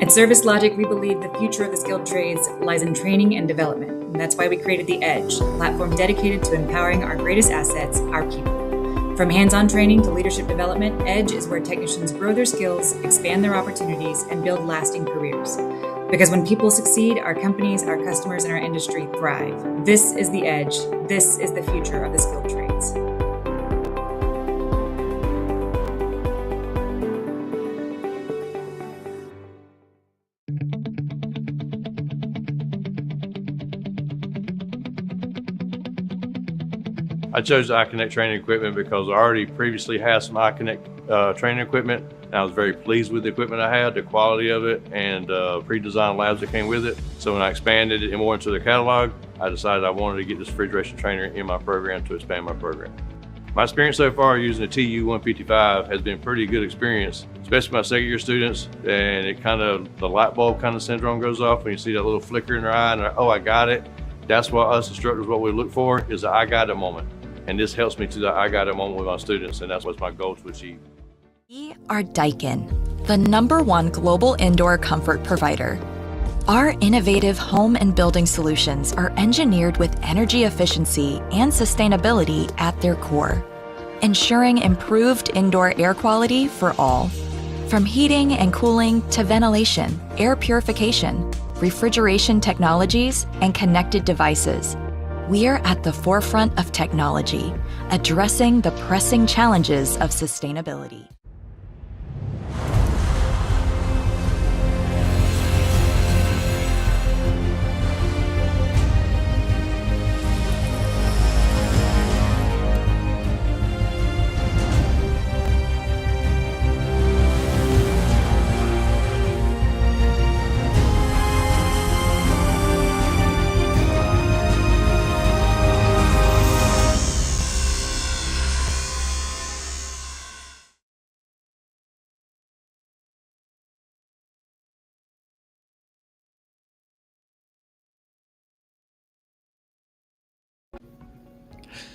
At Service Logic, we believe the future of the skilled trades lies in training and development. And that's why we created the Edge, a platform dedicated to empowering our greatest assets, our people. From hands-on training to leadership development, Edge is where technicians grow their skills, expand their opportunities, and build lasting careers. Because when people succeed, our companies, our customers, and our industry thrive. This is the Edge. This is the future of the skilled trades. I chose iConnect training equipment because I already previously had some iConnect training equipment. And I was very pleased with the equipment I had, the quality of it, and pre-designed labs that came with it. So when I expanded it more into the catalog, I decided I wanted to get this refrigeration trainer in my program to expand my program. My experience so far using the TU-155 has been a pretty good experience, especially my second year students, and it the light bulb kind of syndrome goes off when you see that little flicker in their eye and oh, I got it. That's what us instructors, what we look for is the I got it moment. And this helps me to the I got it moment with my students, and that's what's my goal to achieve. We are Daikin, the #1 global indoor comfort provider. Our innovative home and building solutions are engineered with energy efficiency and sustainability at their core, ensuring improved indoor air quality for all. From heating and cooling to ventilation, air purification, refrigeration technologies, and connected devices, we are at the forefront of technology, addressing the pressing challenges of sustainability.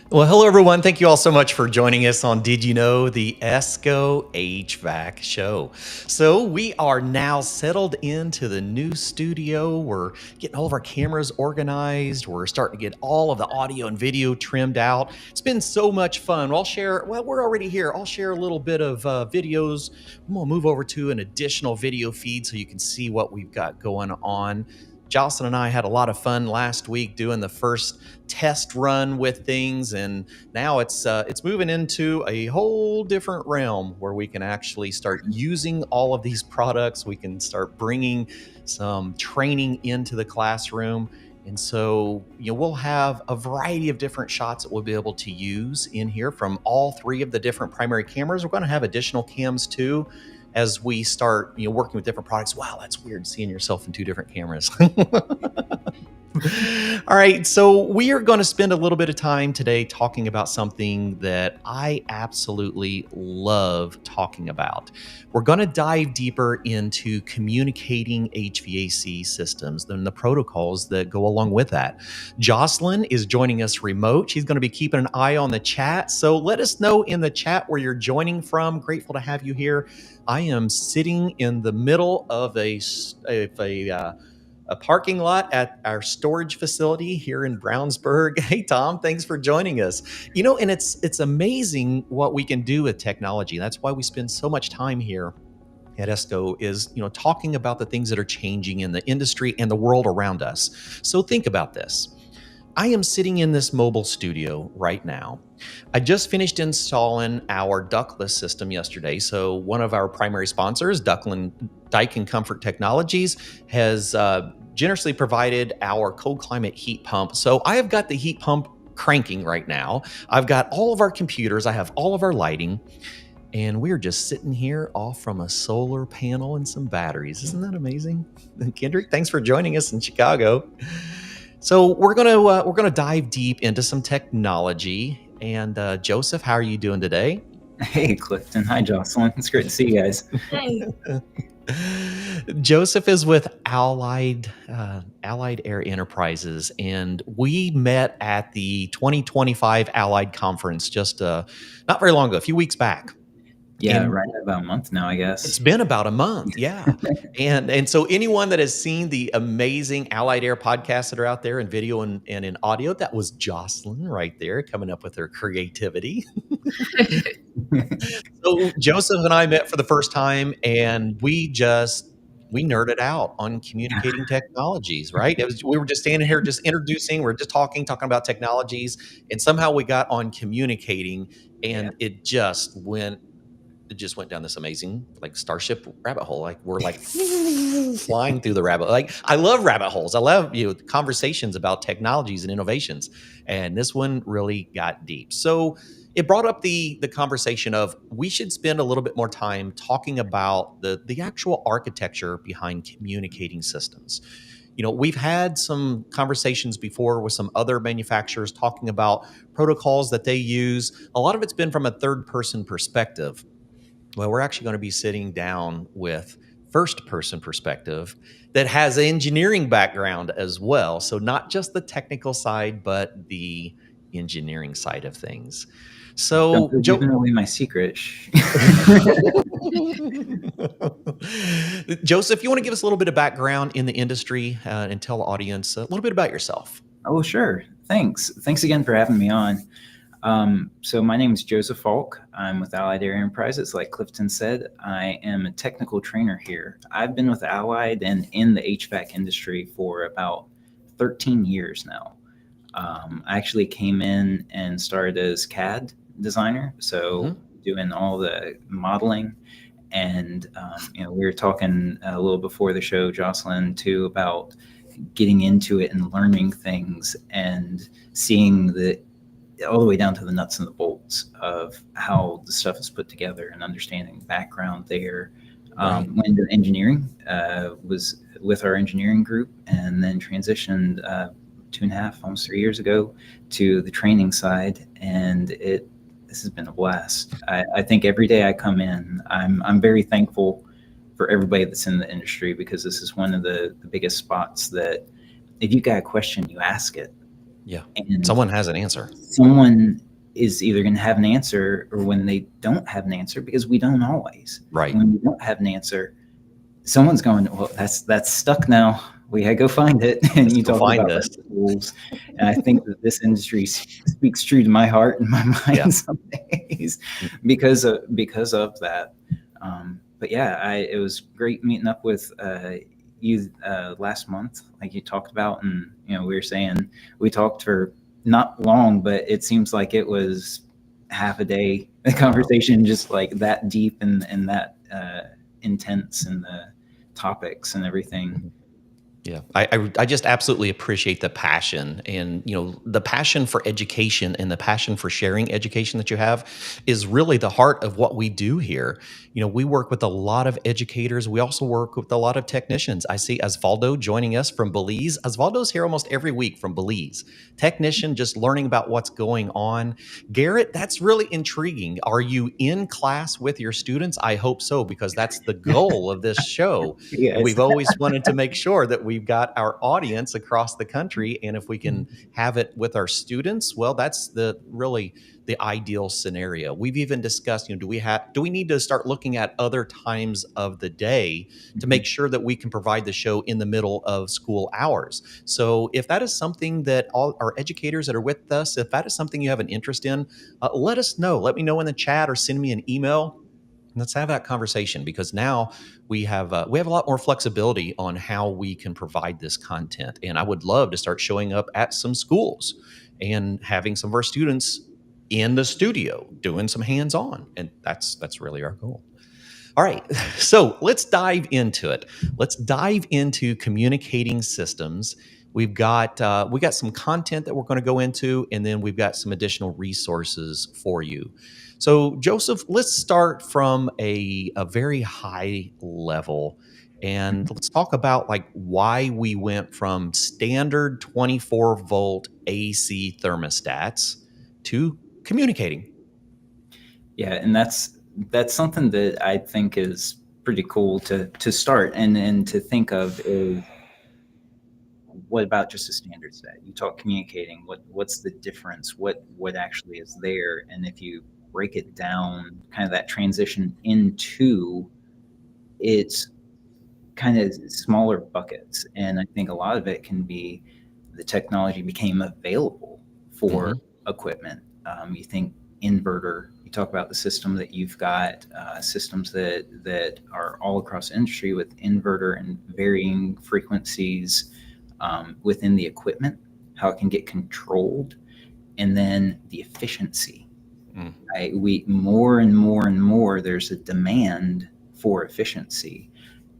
Well, hello, everyone. Thank you all so much for joining us on Did You Know, the ESCO HVAC show. So we are now settled into the new studio. We're getting all of our cameras organized. We're starting to get all of the audio and video trimmed out. It's been so much fun. We're already here. I'll share a little bit of videos. We'll move over to an additional video feed so you can see what we've got going on. Jocelyn and I had a lot of fun last week doing the first test run with things, and now it's moving into a whole different realm where we can actually start using all of these products. We can start bringing some training into the classroom, and so we'll have a variety of different shots that we'll be able to use in here from all three of the different primary cameras. We're going to have additional cams too, as we start working with different products. Wow, that's weird seeing yourself in two different cameras. All right, so we are going to spend a little bit of time today talking about something that I absolutely love talking about. We're going to dive deeper into communicating HVAC systems and the protocols that go along with that. Jocelyn is joining us remote. She's going to be keeping an eye on the chat. So let us know in the chat where you're joining from. Grateful to have you here. I am sitting in the middle of a parking lot at our storage facility here in Brownsburg. Hey, Tom, thanks for joining us. And it's amazing what we can do with technology. That's why we spend so much time here at ESCO is, talking about the things that are changing in the industry and the world around us. So think about this. I am sitting in this mobile studio right now. I just finished installing our ductless system yesterday. So one of our primary sponsors, Daikin Comfort Technologies, has generously provided our cold climate heat pump. So I have got the heat pump cranking right now. I've got all of our computers. I have all of our lighting. And we're just sitting here off from a solar panel and some batteries. Isn't that amazing? Kendrick, thanks for joining us in Chicago. So we're gonna dive deep into some technology. And Joseph, how are you doing today? Hey, Clifton. Hi, Jocelyn. It's great to see you guys. Hi. Joseph is with Allied Air Enterprises, and we met at the 2025 Allied Conference just not very long ago, a few weeks back. Yeah, And right about a month now, I it's guess. been about a month, yeah. And so anyone that has seen the amazing Allied Air podcasts that are out there in video and in audio, that was Jocelyn right there coming up with her creativity. So Joseph and I met for the first time, and we nerded out on communicating technologies, right? We were just standing here, just introducing, we're just talking about technologies, and somehow we got on communicating, Yeah. and it just went down this amazing like starship rabbit hole. Like we're like flying through the rabbit. Like I love rabbit holes. I love conversations about technologies and innovations. And this one really got deep. So it brought up the conversation of we should spend a little bit more time talking about the actual architecture behind communicating systems. We've had some conversations before with some other manufacturers talking about protocols that they use. A lot of it's been from a third person perspective. Well, we're actually going to be sitting down with first person perspective that has an engineering background as well. So not just the technical side, but the engineering side of things. Don't So go Joe, giving away my secret. Joseph, you want to give us a little bit of background in the industry and tell the audience a little bit about yourself? Oh, sure. Thanks. Thanks again for having me on. So my name is Joseph Falk. I'm with Allied Air Enterprises. Like Clifton said, I am a technical trainer here. I've been with Allied and in the HVAC industry for about 13 years now. I actually came in and started as CAD designer, so doing all the modeling. And we were talking a little before the show, Jocelyn, too, about getting into it and learning things and seeing all the way down to the nuts and the bolts of how the stuff is put together and understanding the background there. Went into engineering, was with our engineering group, and then transitioned 2.5, almost 3 years ago to the training side. And this has been a blast. I think every day I come in, I'm very thankful for everybody that's in the industry, because this is one of the biggest spots that if you got a question, you ask it. Yeah. And someone has an answer. Someone is either going to have an answer, or when they don't have an answer, because we don't always. Right. When we don't have an answer, someone's going, well, that's stuck now. We had to go find it. And Let's you go talk find about this. rules. And I think that this industry speaks true to my heart and my mind some days because of that. But yeah, it was great meeting up with you last month, like you talked about. And, we were saying we talked for not long, but it seems like it was half a day, a conversation just like that deep and that intense in the topics and everything. Yeah, I just absolutely appreciate the passion and, the passion for education and the passion for sharing education that you have is really the heart of what we do here. We work with a lot of educators. We also work with a lot of technicians. I see Osvaldo joining us from Belize. Osvaldo's here almost every week from Belize. Technician, just learning about what's going on. Garrett, that's really intriguing. Are you in class with your students? I hope so, because that's the goal of this show. Yes. We've always wanted to make sure that we've got our audience across the country, and if we can have it with our students, well, that's really the ideal scenario. We've even discussed, do we need to start looking at other times of the day to make sure that we can provide the show in the middle of school hours? So if that is something that all our educators that are with us, if that is something you have an interest in, let us know. Let me know in the chat or send me an email. Let's have that conversation, because now we have a lot more flexibility on how we can provide this content. And I would love to start showing up at some schools and having some of our students in the studio doing some hands-on. And that's really our goal. All right, so let's dive into it. Let's dive into communicating systems. We've got some content that we're going to go into, and then we've got some additional resources for you. So, Joseph, let's start from a very high level, and let's talk about like why we went from standard 24-volt AC thermostats to communicating. Yeah, and that's something that I think is pretty cool to start and to think of is, what about just a standard set? You talk communicating, what's the difference? What actually is there? And if you break it down, kind of that transition into its kind of smaller buckets. And I think a lot of it can be the technology became available for equipment. You think inverter, you talk about the system that you've got, systems that are all across the industry with inverter and varying frequencies within the equipment, how it can get controlled, and then the efficiency. Right? We more and more, there's a demand for efficiency.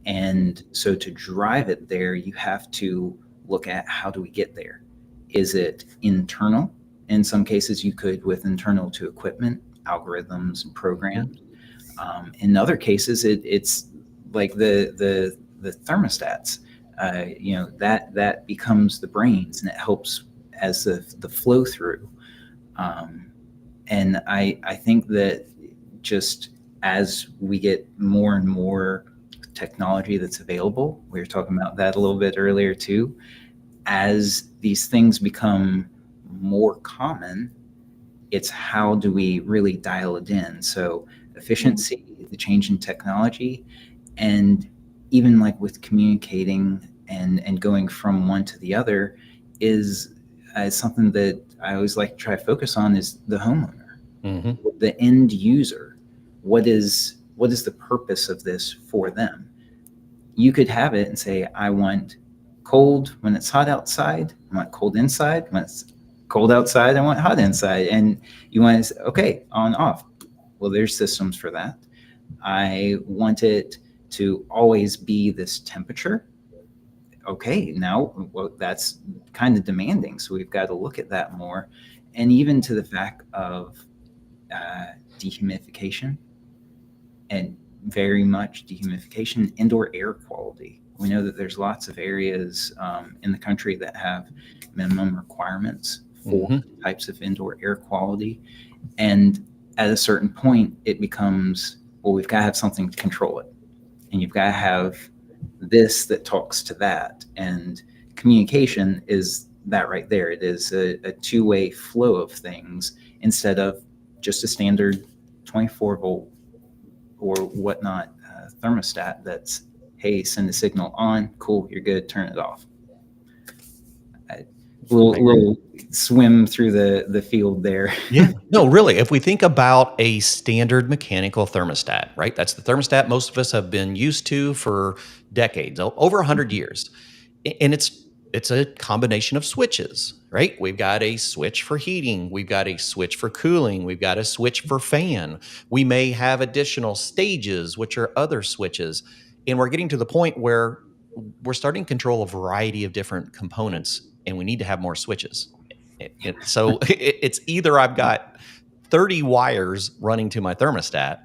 And so to drive it there, you have to look at how do we get there? Is it internal? In some cases, you could with internal to equipment, algorithms and programs. In other cases, it's like the thermostats. That becomes the brains, and it helps as the flow through. And I think that just as we get more and more technology that's available, we were talking about that a little bit earlier too, as these things become more common, it's how do we really dial it in? So efficiency, the change in technology, and even like with communicating and going from one to the other is something that I always like to try to focus on is the homeowner, the end user. What is the purpose of this for them? You could have it and say, I want cold when it's hot outside. I want cold inside. When it's cold outside, I want hot inside. And you want to say, okay, on, off. Well, there's systems for that. I want it to always be this temperature. Okay, now that's kind of demanding. So we've got to look at that more. And even to the fact of dehumidification, and very much dehumidification, indoor air quality. We know that there's lots of areas in the country that have minimum requirements for types of indoor air quality. And at a certain point, it becomes, well, we've got to have something to control it. And you've got to have this that talks to that. And communication is that right there. It is a two-way flow of things instead of just a standard 24 volt or whatnot thermostat that's, hey, send a signal on, cool, you're good, turn it off. We'll swim through the field there. Yeah, no, really. If we think about a standard mechanical thermostat, right? That's the thermostat most of us have been used to for decades, over 100 years. And it's a combination of switches, right? We've got a switch for heating. We've got a switch for cooling. We've got a switch for fan. We may have additional stages, which are other switches. And we're getting to the point where we're starting to control a variety of different components, and we need to have more switches. So it's either I've got 30 wires running to my thermostat,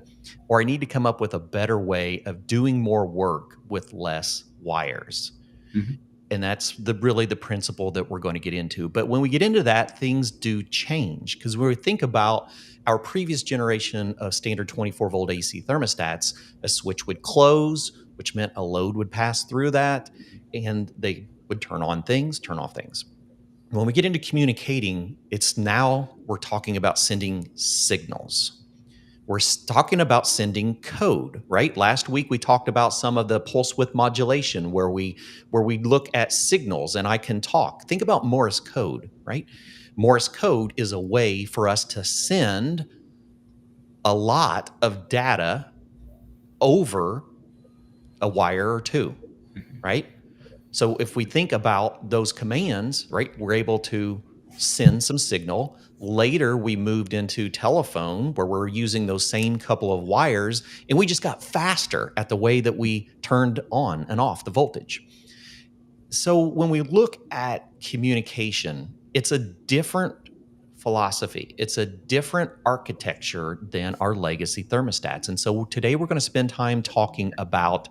or I need to come up with a better way of doing more work with less wires. And that's really the principle that we're going to get into. But when we get into that, things do change. Because when we think about our previous generation of standard 24 volt AC thermostats, a switch would close, which meant a load would pass through that, and they would turn on things, turn off things. When we get into communicating, we're talking about sending signals. We're talking about sending code, right? Last week, we talked about some of the pulse width modulation where we look at signals and I can talk. Think about Morse code, right? Morse code is a way for us to send a lot of data over a wire or two, right? So if we think about those commands, right, we're able to send some signal. Later, we moved into telephone where we're using those same couple of wires, and we just got faster at the way that we turned on and off the voltage. So when we look at communication, it's a different philosophy. It's a different architecture than our legacy thermostats. And so today we're going to spend time talking about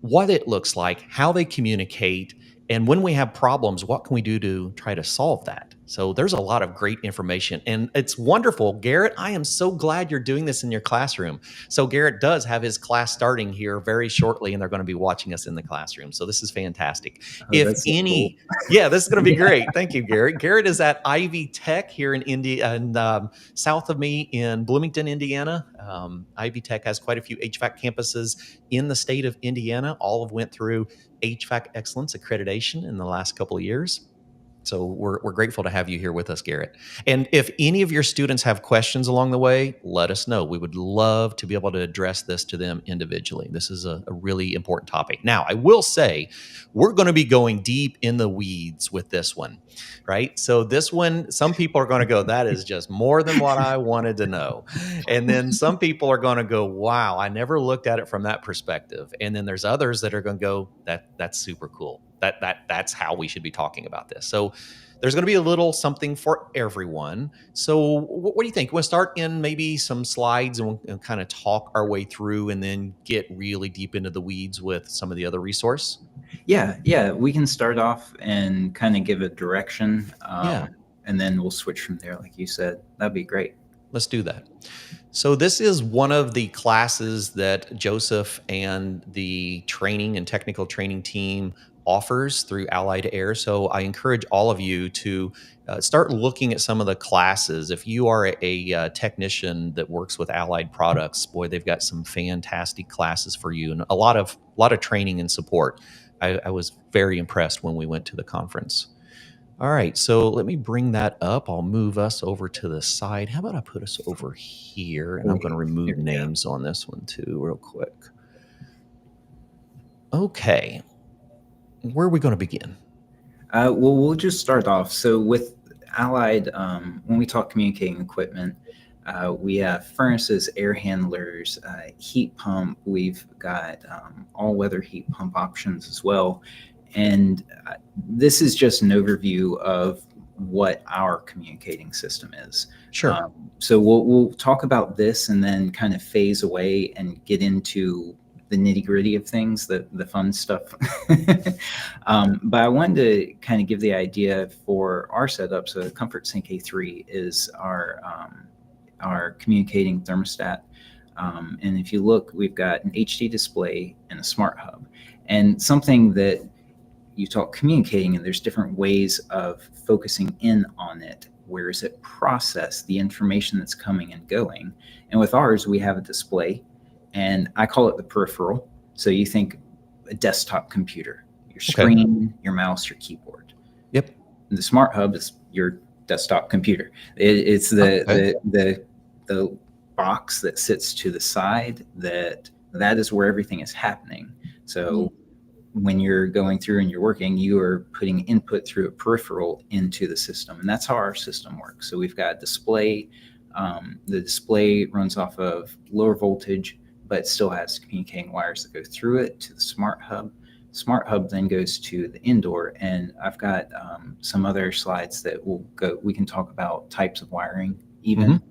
what it looks like, how they communicate, and when we have problems, what can we do to try to solve that? So there's a lot of great information, and it's wonderful. Garrett, I am so glad you're doing this in your classroom. So Garrett does have his class starting here very shortly, and they're going to be watching us in the classroom. So this is fantastic. Oh, If that's so cool. any, yeah, this is going to be Yeah. great. Thank you, Garrett. Garrett is at Ivy Tech here in India, and south of me in Bloomington, Indiana. Ivy Tech has quite a few HVAC campuses in the state of Indiana. All have went through HVAC Excellence accreditation in the last couple of years. So we're grateful to have you here with us, Garrett. And if any of your students have questions along the way, let us know. We would love to be able to address this to them individually. This is a really important topic. Now, I will say we're going to be going deep in the weeds with this one, right? So this one, some people are going to go, that is just more than what I wanted to know. And then some people are going to go, wow, I never looked at it from that perspective. And then there's others that are going to go, that's super cool. That's how we should be talking about this. So there's going to be a little something for everyone. So what do you think? We'll start in maybe some slides and we'll kind of talk our way through and then get really deep into the weeds with some of the other resource. Yeah, we can start off and kind of give a direction, Yeah. and then we'll switch from there, like you said. That'd be great. Let's do that. So this is one of the classes that Joseph and the training and technical training team offers through Allied Air. So I encourage all of you to start looking at some of the classes. If you are a technician that works with Allied products, boy, they've got some fantastic classes for you and a lot of training and support. I was very impressed when we went to the conference. All right, so let me bring that up. I'll move us over to the side. How about I put us over here? And I'm going to remove names on this one too, real quick. Okay, where are we going to begin? Well, we'll just start off. So with Allied, when we talk communicating equipment, we have furnaces, air handlers, heat pump. We've got all-weather heat pump options as well. And this is just an overview of what our communicating system is. Sure. So we'll talk about this and then kind of phase away and get into the nitty gritty of things, the fun stuff. But I wanted to kind of give the idea for our setup. So Comfort Sync A3 is our communicating thermostat. And if you look, we've got an HD display and a smart hub. And something that you talk communicating, and there's different ways of focusing in on it. Where does it process the information that's coming and going? And with ours, we have a display, and I call it the peripheral. So you think a desktop computer, your screen, your mouse, your keyboard. Yep. And the smart hub is your desktop computer. It's the box that sits to the side that is where everything is happening. So when you're going through and you're working, you are putting input through a peripheral into the system. And that's how our system works. So we've got a display. The display runs off of lower voltage, but still has communicating wires that go through it to the smart hub. Smart hub then goes to the indoor. And I've got some other slides that we can talk about types of wiring even.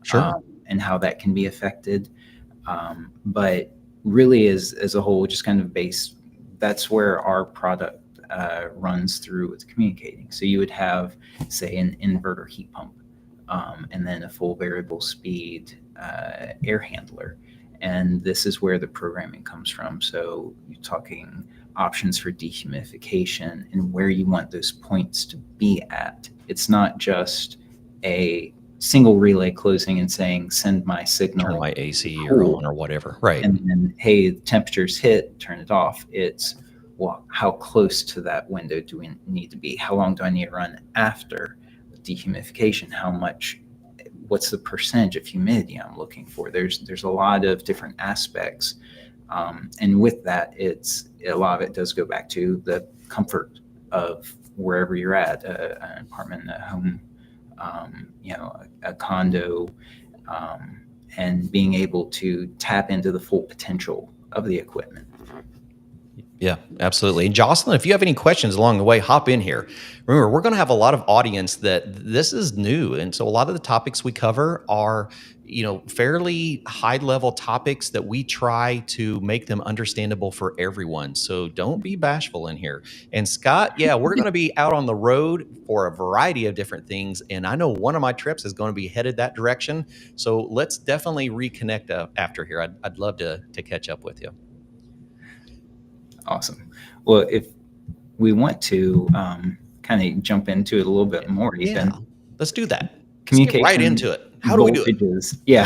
Sure. And how that can be affected. But really as a whole, just kind of that's where our product runs through with communicating. So you would have, say, an inverter heat pump, and then a full variable speed air handler. And this is where the programming comes from. So you're talking options for dehumidification and where you want those points to be at. It's not just a single relay closing and saying, send my signal. Turn my AC or on or whatever. Right. And then, hey, the temperature's hit, turn it off. It's, well, how close to that window do we need to be? How long do I need to run after dehumidification? What's the percentage of humidity I'm looking for? There's a lot of different aspects. And with that, a lot of it does go back to the comfort of wherever you're at, an apartment, a home, a condo, and being able to tap into the full potential of the equipment. Yeah, absolutely. And Jocelyn, if you have any questions along the way, hop in here. Remember, we're going to have a lot of audience that this is new. And so a lot of the topics we cover are, fairly high level topics that we try to make them understandable for everyone. So don't be bashful in here. And Scott, yeah, we're going to be out on the road for a variety of different things. And I know one of my trips is going to be headed that direction. So let's definitely reconnect after here. I'd love to catch up with you. Awesome. Well, if we want to kind of jump into it a little bit more, Yeah, let's do that. Communication, let's get right into it. How do we do it? voltages. Yeah.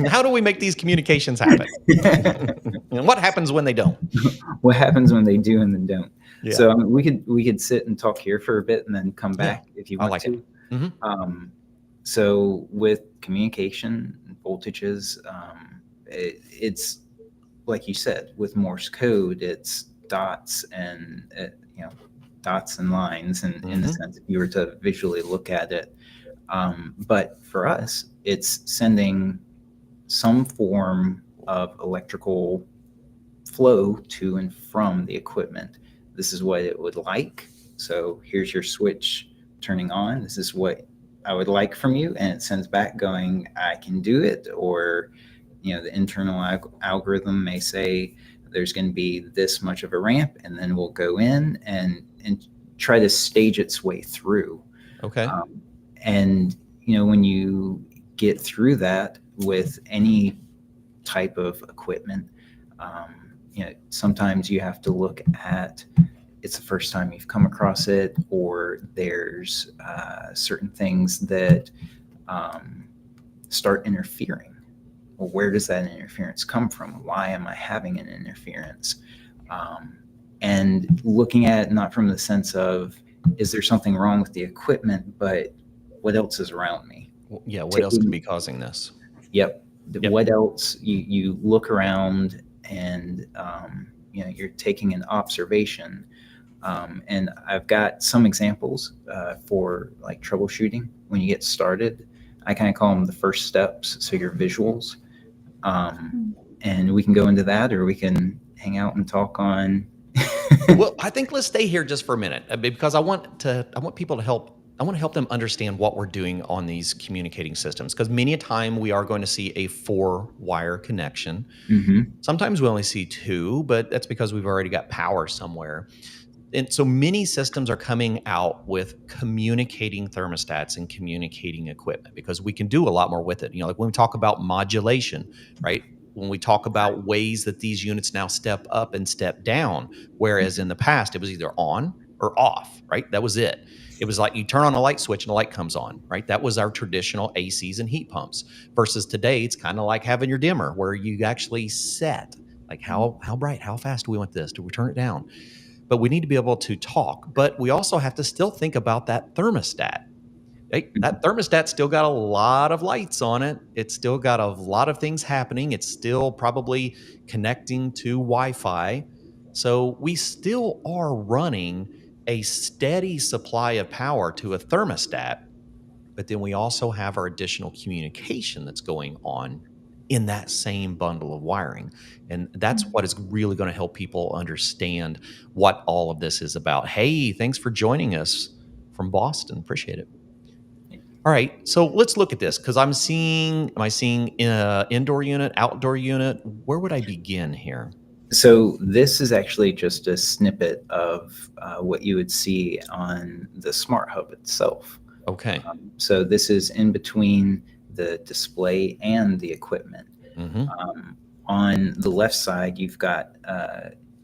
How do we make these communications happen? And what happens when they don't? What happens when they do and then don't? Yeah. So we could sit and talk here for a bit and then come back if you I want like to. it. Mm-hmm. So with communication voltages, it's like you said, with Morse code, it's dots and dots and lines, and in the sense if you were to visually look at it. But for us, it's sending some form of electrical flow to and from the equipment. This is what it would like. So here's your switch turning on. This is what I would like from you. And it sends back going, I can do it. Or, the internal algorithm may say there's going to be this much of a ramp, and then we'll go in and try to stage its way through. Okay. And, when you get through that with any type of equipment, sometimes you have to look at it's the first time you've come across it, or there's certain things that start interfering. Well, where does that interference come from? Why am I having an interference? And looking at it not from the sense of, is there something wrong with the equipment, but what else is around me? Yeah, what else could be causing this? Yep. What else? You look around and you're taking an observation. And I've got some examples for like troubleshooting when you get started. I kind of call them the first steps, so your visuals. And we can go into that, or we can hang out and talk on. Well, I think let's stay here just for a minute, because I want people to help. I want to help them understand what we're doing on these communicating systems, because many a time we are going to see a 4-wire connection. Mm-hmm. Sometimes we only see 2, but that's because we've already got power somewhere. And so many systems are coming out with communicating thermostats and communicating equipment, because we can do a lot more with it. Like when we talk about modulation, right? When we talk about ways that these units now step up and step down, whereas in the past it was either on or off, right? That was it. It was like you turn on a light switch and the light comes on, right? That was our traditional ACs and heat pumps. Versus today, it's kind of like having your dimmer, where you actually set, like how bright, how fast do we want this? Do we turn it down? But we need to be able to talk. But we also have to still think about that thermostat. Right? That thermostat still got a lot of lights on it. It's still got a lot of things happening. It's still probably connecting to Wi-Fi. So we still are running a steady supply of power to a thermostat. But then we also have our additional communication that's going on in that same bundle of wiring. And that's what is really going to help people understand what all of this is about. Hey, thanks for joining us from Boston. Appreciate it. All right, so let's look at this, because am I seeing indoor unit, outdoor unit? Where would I begin here? So this is actually just a snippet of what you would see on the Smart Hub itself. Okay. So this is in between the display and the equipment. Mm-hmm. On the left side, you've got,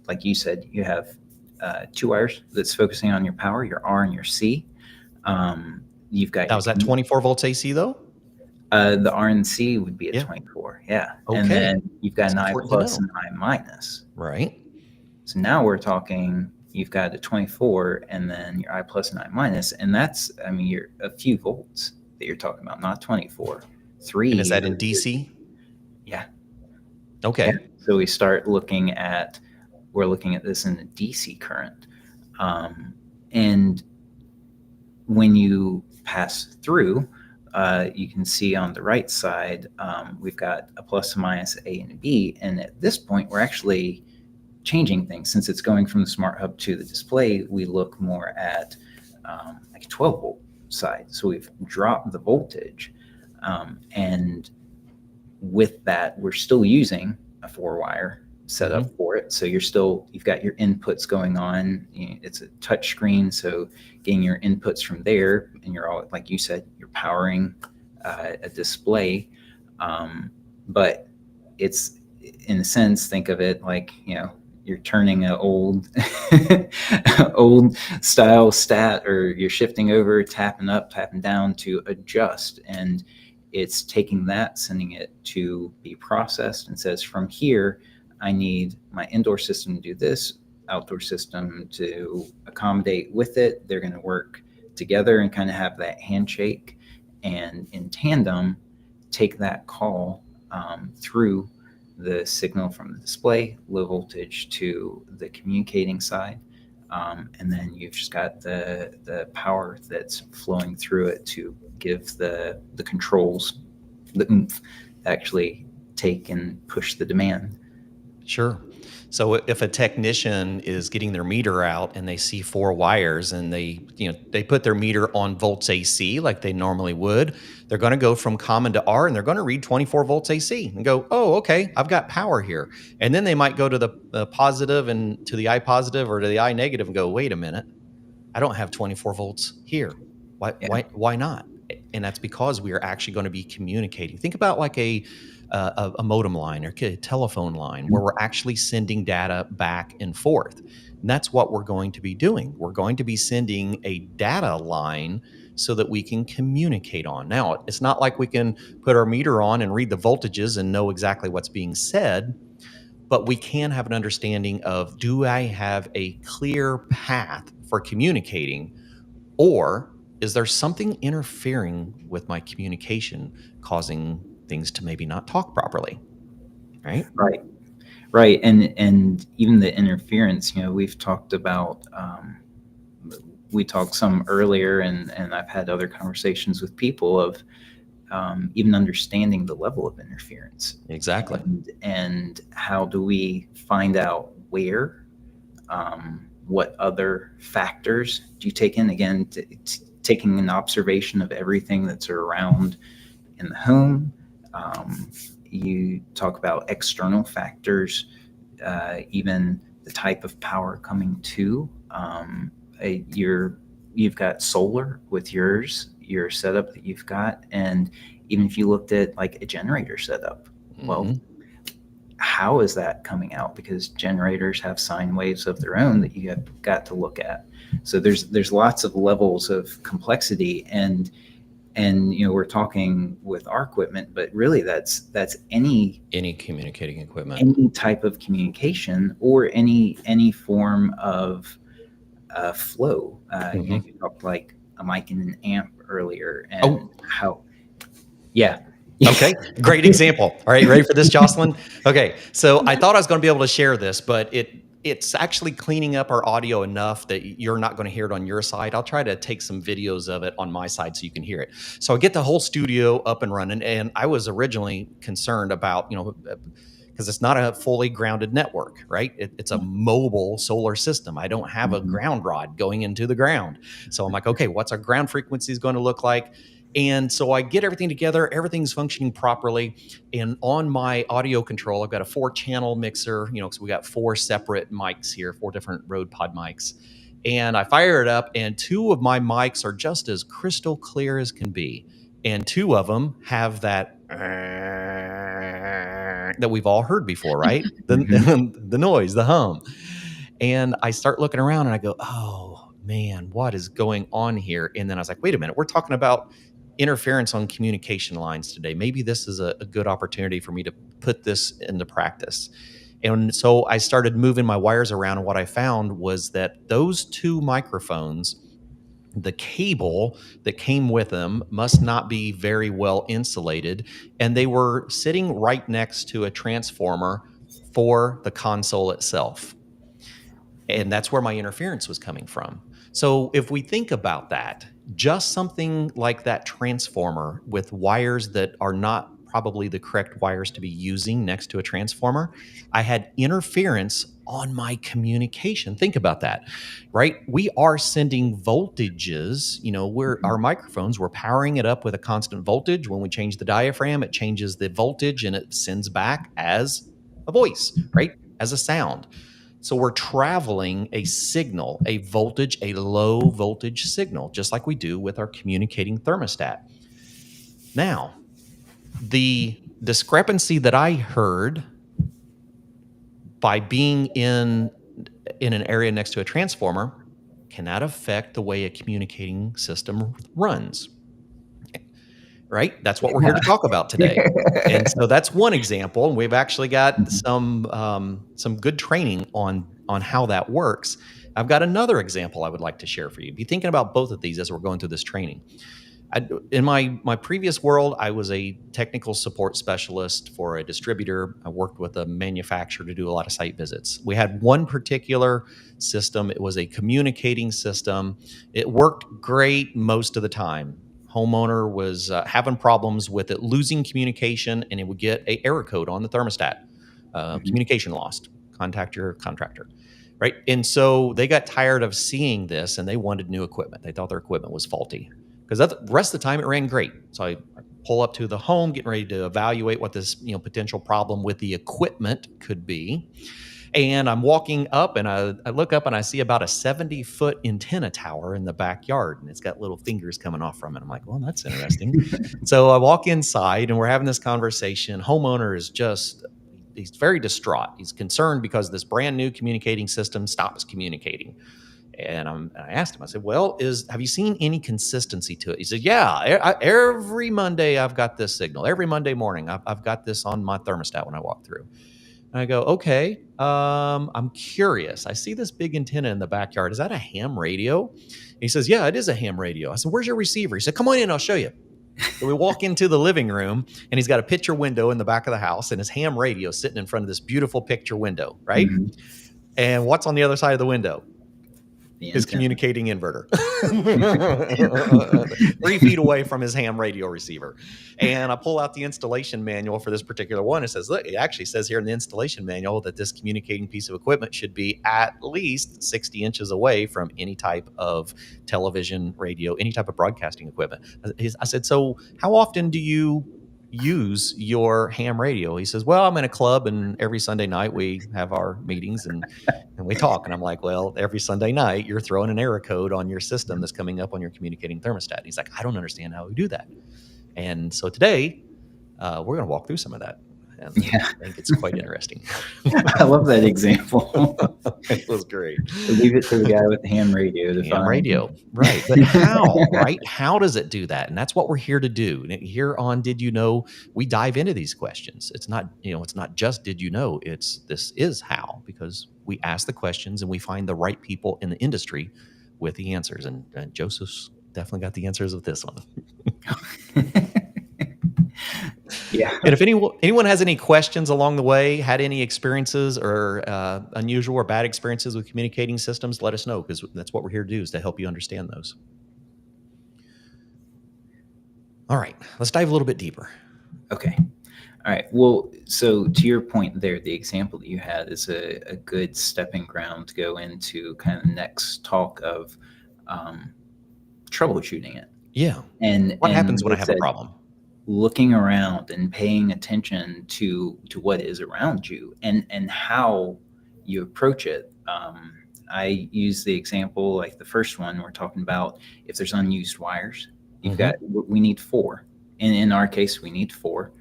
like you said, you have 2 wires that's focusing on your power, your R and your C. You've got. Now, is that 24 volts AC though? The R and C would be at 24. Yeah. Okay. And then you've got an I important plus to know. and I minus. Right. So now we're talking, you've got a 24 and then your I plus and I minus. And that's, you're a few volts that you're talking about, not 24. 3. And is that in DC? Yeah. Okay. Yeah. So we start looking at this in a DC current. And when you pass through, you can see on the right side, we've got a plus and minus A and a B. And at this point, we're actually changing things. Since it's going from the smart hub to the display, we look more at like a 12 volt side. So we've dropped the voltage, and with that, we're still using a 4-wire setup for it. So you've got your inputs going on. It's a touch screen, so getting your inputs from there, and you're all, like you said, you're powering a display. But it's, in a sense, think of it like, you're turning an old old style stat, or you're shifting over, tapping up, tapping down to adjust, and it's taking that, sending it to be processed, and says, from here I need my indoor system to do this, outdoor system to accommodate with it. They're going to work together and kind of have that handshake, and in tandem take that call through the signal from the display, low voltage, to the communicating side. And then you've just got the power that's flowing through it to give the controls the oomph, actually take and push the demand. Sure. So if a technician is getting their meter out and they see 4 wires, and they put their meter on volts AC like they normally would, they're going to go from common to R, and they're going to read 24 volts AC and go, oh, okay, I've got power here. And then they might go to the positive and to the I positive or to the I negative and go, wait a minute, I don't have 24 volts here. Why not? And that's because we are actually going to be communicating. Think about like a modem line or a telephone line, where we're actually sending data back and forth. And that's what we're going to be doing. We're going to be sending a data line so that we can communicate on. Now, it's not like we can put our meter on and read the voltages and know exactly what's being said, but we can have an understanding of, do I have a clear path for communicating, or is there something interfering with my communication, causing things to maybe not talk properly, right? Right. And even the interference, we've talked about, we talked some earlier, and I've had other conversations with people of even understanding the level of interference. Exactly. And how do we find out where, what other factors do you take in? Again, taking an observation of everything that's around in the home. You talk about external factors, even the type of power coming to. You've got solar with your setup that you've got, and even if you looked at like a generator setup, well, how is that coming out? Because generators have sine waves of their own that you have got to look at. So there's lots of levels of complexity, and we're talking with our equipment, but really that's any communicating equipment, any type of communication, or any form of flow. You talked like a mic and an amp earlier, and Okay, great example. All right, ready for this, Jocelyn? Okay, so I thought I was going to be able to share this, but it's actually cleaning up our audio enough that you're not going to hear it on your side. I'll try to take some videos of it on my side so you can hear it. So I get the whole studio up and running, and I was originally concerned about, because it's not a fully grounded network, right? It's a mobile solar system. I don't have a ground rod going into the ground. So I'm like, okay, what's our ground frequencies going to look like? And so I get everything together, everything's functioning properly. And on my audio control, I've got a 4-channel mixer, so we got 4 separate mics here, 4 different Rode Pod mics. And I fire it up, and 2 of my mics are just as crystal clear as can be. And 2 of them have that that we've all heard before, right? The noise, the hum. And I start looking around and I go, oh man, what is going on here? And then I was like, wait a minute, we're talking about interference on communication lines today. Maybe this is a good opportunity for me to put this into practice. And so I started moving my wires around, and what I found was that those 2 microphones, the cable that came with them must not be very well insulated, and they were sitting right next to a transformer for the console itself. And that's where my interference was coming from. So if we think about that, just something like that transformer with wires that are not probably the correct wires to be using next to a transformer, I had interference on my communication. Think about that, right? We are sending voltages, our microphones, we're powering it up with a constant voltage. When we change the diaphragm, it changes the voltage and it sends back as a voice, right? As a sound. So we're traveling a signal, a voltage, a low voltage signal, just like we do with our communicating thermostat. Now, the discrepancy that I heard by being in an area next to a transformer cannot affect the way a communicating system runs. Right? That's what we're here to talk about today. And so that's one example. And we've actually got some good training on how that works. I've got another example I would like to share for you. Be thinking about both of these as we're going through this training. In my previous world, I was a technical support specialist for a distributor. I worked with a manufacturer to do a lot of site visits. We had one particular system. It was a communicating system. It worked great most of the time. Homeowner was having problems with it, losing communication, and it would get an error code on the thermostat. Communication lost. Contact your contractor. Right? And so they got tired of seeing this, and they wanted new equipment. They thought their equipment was faulty. Because the rest of the time it ran great. So I pull up to the home, getting ready to evaluate what this potential problem with the equipment could be. And I'm walking up and I look up and I see about a 70-foot antenna tower in the backyard. And it's got little fingers coming off from it. I'm like, well, that's interesting. So I walk inside and we're having this conversation. Homeowner is he's very distraught. He's concerned because this brand new communicating system stops communicating. And I asked him, I said, well, have you seen any consistency to it? He said, yeah, every Monday I've got this signal. Every Monday morning I've got this on my thermostat when I walk through. And I go, okay, I'm curious. I see this big antenna in the backyard. Is that a ham radio? He says, yeah, it is a ham radio. I said, where's your receiver? He said, come on in, I'll show you. So we walk into the living room and he's got a picture window in the back of the house and his ham radio sitting in front of this beautiful picture window, right? Mm-hmm. And what's on the other side of the window? His communicating inverter 3 feet away from his ham radio receiver. And I pull out the installation manual for this particular one. It says, look, it actually says here in the installation manual that this communicating piece of equipment should be at least 60 inches away from any type of television, radio, any type of broadcasting equipment. I said, so how often do you use your ham radio? He says, well, I'm in a club and every Sunday night we have our meetings and we talk. And I'm like, well, every Sunday night you're throwing an error code on your system that's coming up on your communicating thermostat. And he's like, I don't understand how we do that. And so today we're going to walk through some of that. And I think it's quite interesting. I love that example. It was great. Leave it to the guy with the ham radio to ham radio, right? But how, right? How does it do that? And that's what we're here to do. And here on Did You Know, we dive into these questions. It's not, it's not just did you know. This is how, because we ask the questions and we find the right people in the industry with the answers. And Joseph's definitely got the answers with this one. Yeah. And if anyone has any questions along the way, had any experiences or unusual or bad experiences with communicating systems, let us know, because that's what we're here to do, is to help you understand those. All right, let's dive a little bit deeper. Okay. All right. Well, so to your point there, the example that you had is a good stepping ground to go into kind of the next talk of troubleshooting it. Yeah. And what happens when I have a problem? Looking around and paying attention to what is around you and how you approach it. I use the example, like the first one we're talking about, if there's unused wires, we need 4. And in our case, we need 4.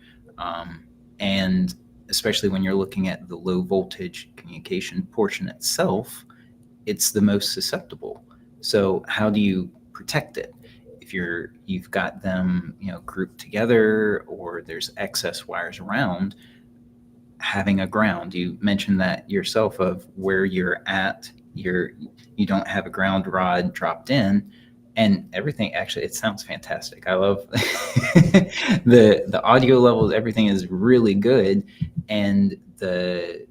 And especially when you're looking at the low voltage communication portion itself, it's the most susceptible. So how do you protect it? If you've got them, grouped together, or there's excess wires around, having a ground. You mentioned that yourself of where you're at. You don't have a ground rod dropped in, and everything. Actually, it sounds fantastic. I love the audio levels. Everything is really good, and the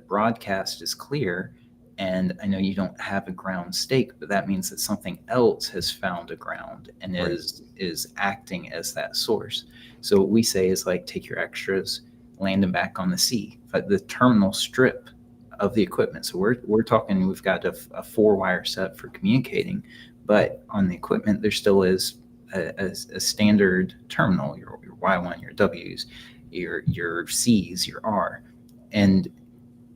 broadcast is clear. And I know you don't have a ground stake, but that means that something else has found a ground and Right. is acting as that source. So what we say is like, take your extras, land them back on the C, but the terminal strip of the equipment. So we're talking, we've got a 4-wire set for communicating, but on the equipment there still is a standard terminal, your Y1, your W's, your C's, your R, and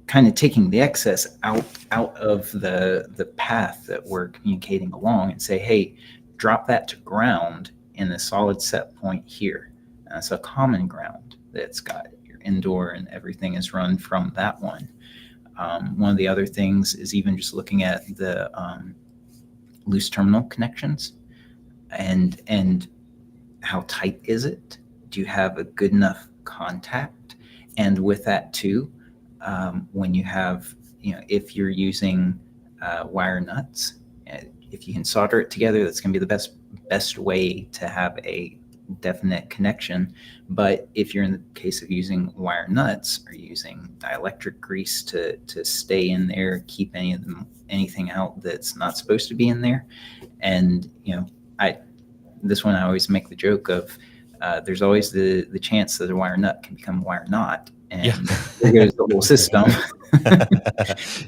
kind of taking the excess out of the path that we're communicating along, and say, hey, drop that to ground in a solid set point here. That's a common ground that's got your indoor, and everything is run from that one. One of the other things is even just looking at the loose terminal connections, and how tight is it? Do you have a good enough contact? And with that too, when you have, if you're using wire nuts, if you can solder it together, that's going to be the best way to have a definite connection. But if you're in the case of using wire nuts, or using dielectric grease to stay in there, keep anything out that's not supposed to be in there. And this one I always make the joke of, there's always the chance that a wire nut can become a wire knot, and there goes the whole system.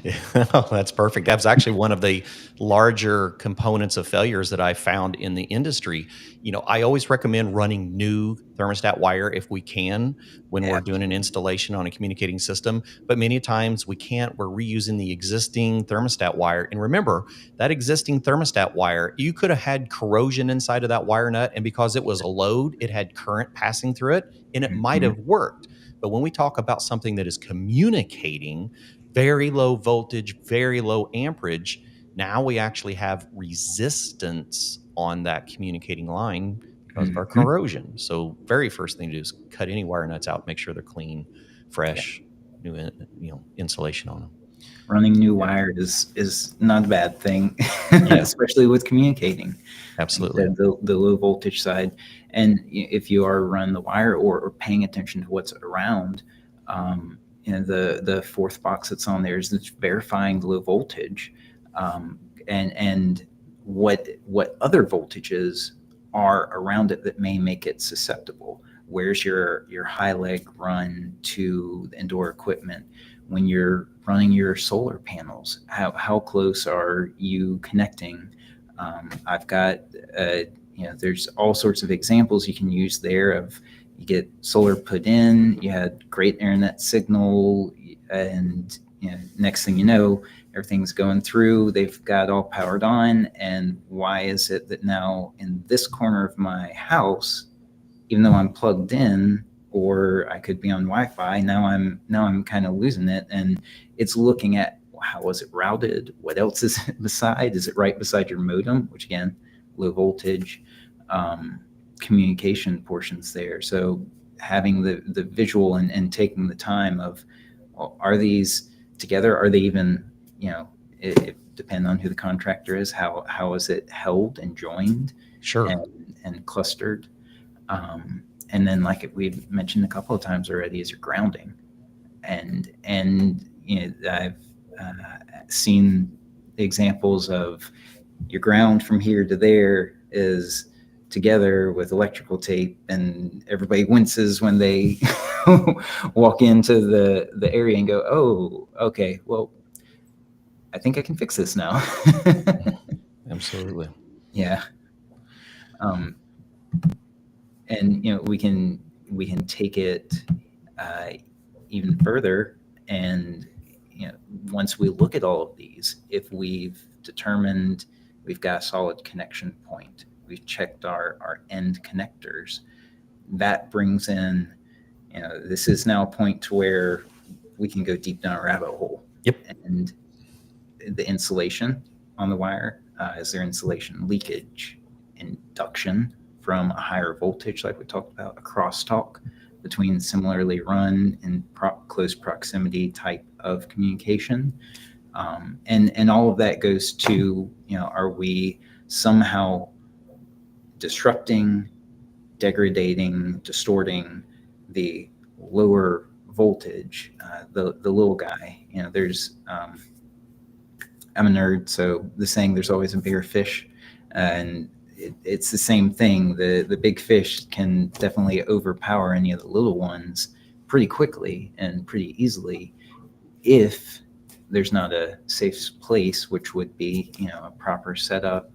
Yeah, that's perfect. That's actually one of the larger components of failures that I found in the industry. I always recommend running new thermostat wire if we can when we're doing an installation on a communicating system. But many times we can't. We're reusing the existing thermostat wire. And remember, that existing thermostat wire, you could have had corrosion inside of that wire nut. And because it was a load, it had current passing through it, and it might have worked. But when we talk about something that is communicating, very low voltage, very low amperage, now we actually have resistance on that communicating line because of our corrosion. So very first thing to do is cut any wire nuts out, make sure they're clean, fresh, new insulation on them. Running new wire is not a bad thing, especially with communicating. Absolutely. The low voltage side. And if you are running the wire or paying attention to what's around, the fourth box that's on there is verifying the low voltage, and what other voltages are around it that may make it susceptible. Where's your high leg run to the indoor equipment? When you're running your solar panels, how close are you connecting? I've got there's all sorts of examples you can use there of, you get solar put in, you had great internet signal, and next thing you know, everything's going through, they've got all powered on, and why is it that now in this corner of my house, even though I'm plugged in, or I could be on Wi-Fi, now I'm kind of losing it? And it's looking at, how was it routed? What else is it beside? Is it right beside your modem? Which again, low voltage communication portions there. So having the visual and taking the time of, well, are these together? Are they even, it depend on who the contractor is, how is it held and joined, sure, and clustered. And then, like we've mentioned a couple of times already, is your grounding. And I've seen examples of your ground from here to there is together with electrical tape, and everybody winces when they walk into the area and go, oh, okay, well, I think I can fix this now. Absolutely. Yeah. And we can take it even further, and once we look at all of these, if we've determined we've got a solid connection point, we've checked our end connectors, that brings in, this is now a point to where we can go deep down a rabbit hole. Yep. And the insulation on the wire, is there insulation leakage, induction from a higher voltage, like we talked about, a crosstalk between similarly run and close proximity type of communication. And all of that goes to, are we somehow disrupting, degrading, distorting the lower voltage, the little guy? There's I'm a nerd, so the saying "there's always a bigger fish," and it's the same thing. The big fish can definitely overpower any of the little ones pretty quickly and pretty easily if there's not a safe place, which would be, a proper setup,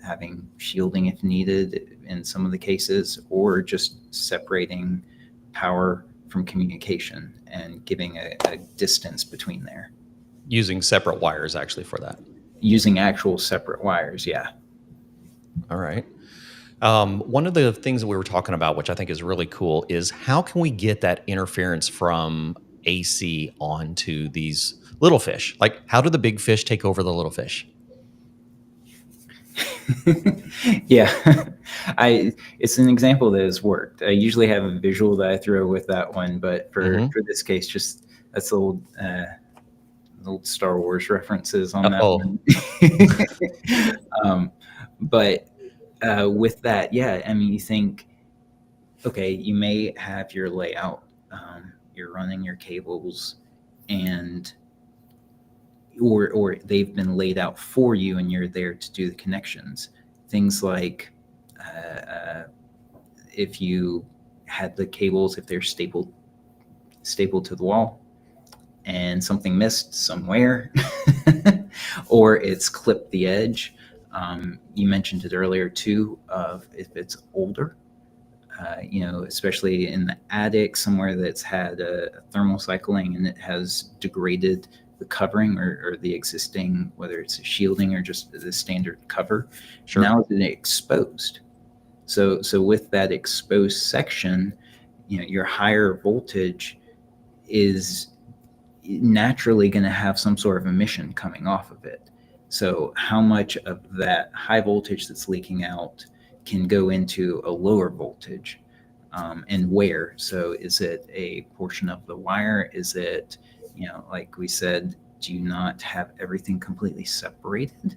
having shielding if needed in some of the cases, or just separating power from communication and giving a distance between there. Using separate wires actually for that. Using actual separate wires, yeah. All right. One of the things that we were talking about, which I think is really cool, is how can we get that interference from AC onto these little fish? Like, how do the big fish take over the little fish? Yeah, it's an example that has worked. I usually have a visual that I throw with that one, but for this case, just that's old Star Wars references on that one. But with that, yeah, I mean, you think, okay, you may have your layout, you're running your cables, and or they've been laid out for you, and you're there to do the connections. Things like if you had the cables, if they're stapled to the wall, and something missed somewhere, or it's clipped the edge. You mentioned it earlier too, of if it's older, especially in the attic, somewhere that's had a thermal cycling and it has degraded the covering or the existing, whether it's a shielding or just the standard cover. Sure. Now it's exposed. So with that exposed section, your higher voltage is naturally going to have some sort of emission coming off of it. So how much of that high voltage that's leaking out can go into a lower voltage, and where? So is it a portion of the wire? Is it, like we said, do you not have everything completely separated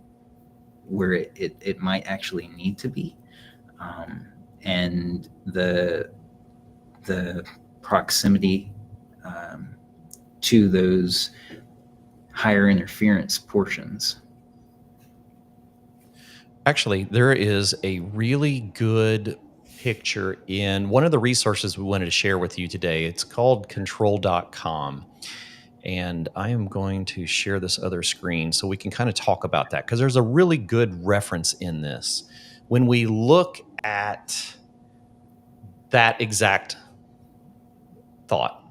where it might actually need to be? And the proximity to those higher interference portions. Actually, there is a really good picture in one of the resources we wanted to share with you today. It's called control.com. And I am going to share this other screen so we can kind of talk about that, because there's a really good reference in this. When we look at that exact thought,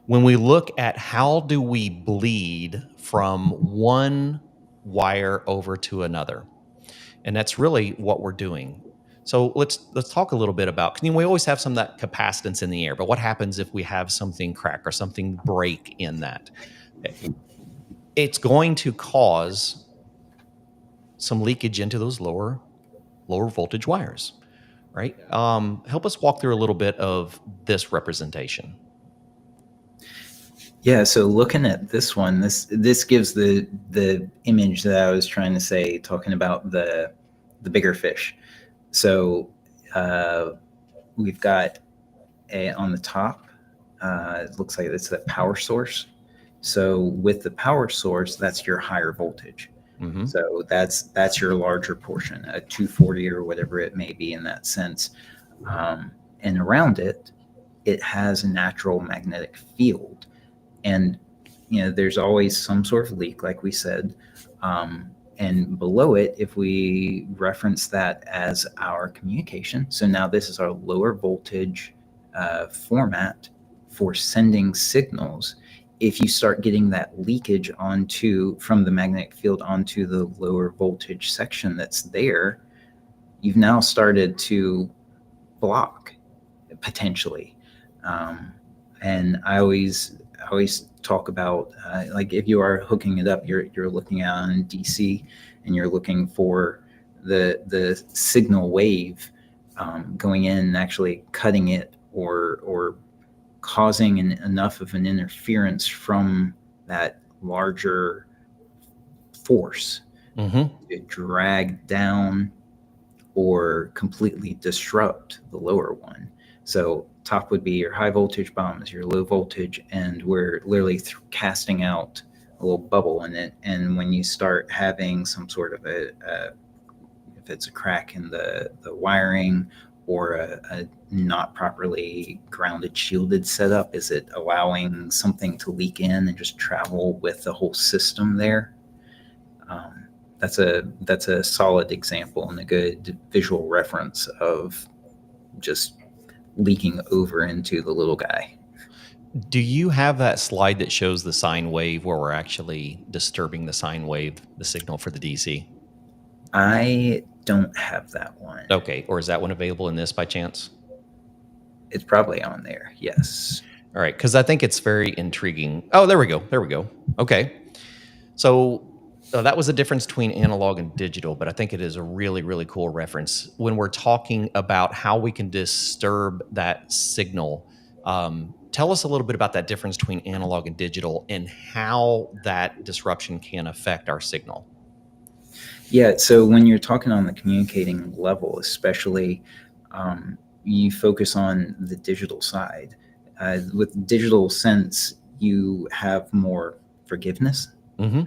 when we look at how do we bleed from one wire over to another, and that's really what we're doing. So let's talk a little bit about, we always have some of that capacitance in the air, but what happens if we have something crack or something break in that? It's going to cause some leakage into those lower voltage wires, right? Help us walk through a little bit of this representation. Yeah, so looking at this one, this gives the image that I was trying to say, talking about the bigger fish. So we've got on the top, it looks like it's the power source. So with the power source, that's your higher voltage. Mm-hmm. So that's your larger portion, a 240 or whatever it may be in that sense. And around it has a natural magnetic field. And, there's always some sort of leak, like we said. And below it, if we reference that as our communication, so now this is our lower voltage format for sending signals. If you start getting that leakage from the magnetic field onto the lower voltage section that's there, you've now started to block potentially. And I always talk about like if you are hooking it up, you're looking at on DC and you're looking for the signal wave going in and actually cutting it or causing enough of an interference from that larger force to drag down or completely disrupt the lower one. So top would be your high voltage, bottom is your low voltage, and we're literally casting out little bubble in it. And when you start having some sort of if it's a crack in the wiring, or a not properly grounded shielded setup, is it allowing something to leak in and just travel with the whole system there? That's a solid example and a good visual reference of just leaking over into the little guy. Do you have that slide that shows the sine wave where we're actually disturbing the sine wave, the signal for the DC? I don't have that one. Okay, or is that one available in this by chance? It's probably on there, yes. All right, because I think it's very intriguing. Oh, there we go. There we go. Okay. So that was the difference between analog and digital, but I think it is a really, really cool reference when we're talking about how we can disturb that signal. Tell us a little bit about that difference between analog and digital and how that disruption can affect our signal. Yeah, so when you're talking on the communicating level, especially, you focus on the digital side. With digital sense, you have more forgiveness. Mm-hmm.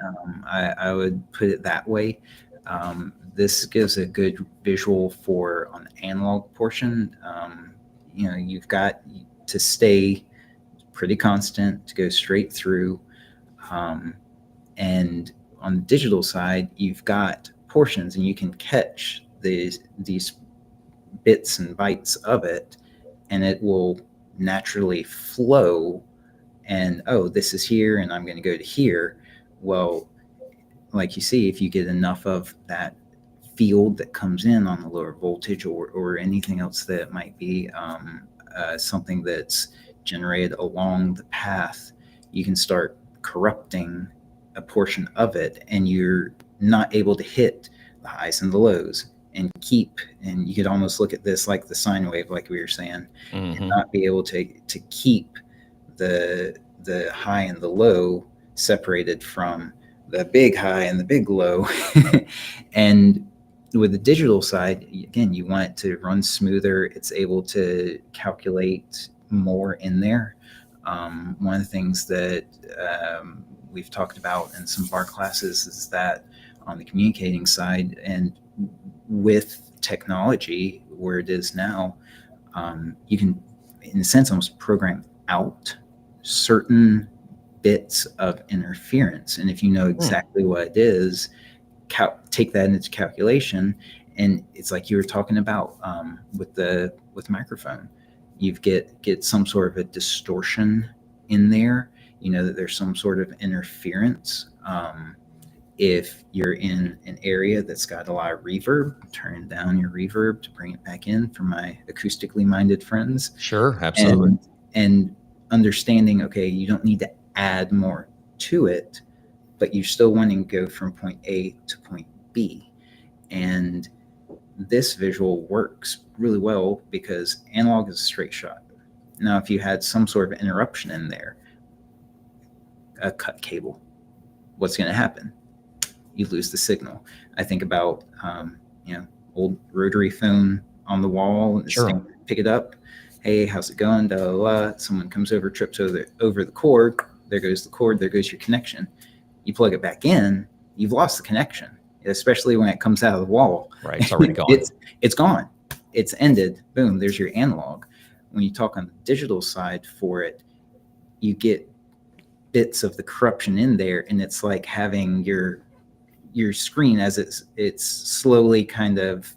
I would put it that way. This gives a good visual for on the analog portion. You've got to stay pretty constant to go straight through. And on the digital side, you've got portions, and you can catch these bits and bytes of it, and it will naturally flow. And, oh, this is here, and I'm going to go to here. Well, like you see, if you get enough of that field that comes in on the lower voltage, or anything else that might be something that's generated along the path, you can start corrupting a portion of it, and you're not able to hit the highs and the lows and you could almost look at this like the sine wave, like we were saying, Mm-hmm. and not be able to keep the high and the low separated from the big high and the big low. And with the digital side, again, you want it to run smoother. It's able to calculate more in there. One of the things that we've talked about in some of our classes is that on the communicating side, and with technology where it is now, you can, in a sense, almost program out certain bits of interference. And if you know exactly what it is, take that into calculation. And it's like you were talking about with microphone, you get some sort of a distortion in there. You know that there's some sort of interference. If you're in an area that's got a lot of reverb, turn down your reverb to bring it back in for my acoustically minded friends. Sure, absolutely. And understanding, okay, you don't need to add more to it, but you're still wanting to go from point A to point B. And this visual works really well because analog is a straight shot. Now, if you had some sort of interruption in there, a cut cable, what's going to happen? You lose the signal. I think about, old rotary phone on the wall. Sure. Pick it up. Hey, how's it going? Da, da, da. Someone comes over, trips over the cord. There goes the cord. There goes your connection. You plug it back in. You've lost the connection, especially when it comes out of the wall. Right. It's already gone. It's gone. It's ended. Boom. There's your analog. When you talk on the digital side for it, you get bits of the corruption in there, and it's like having your screen as it's slowly kind of,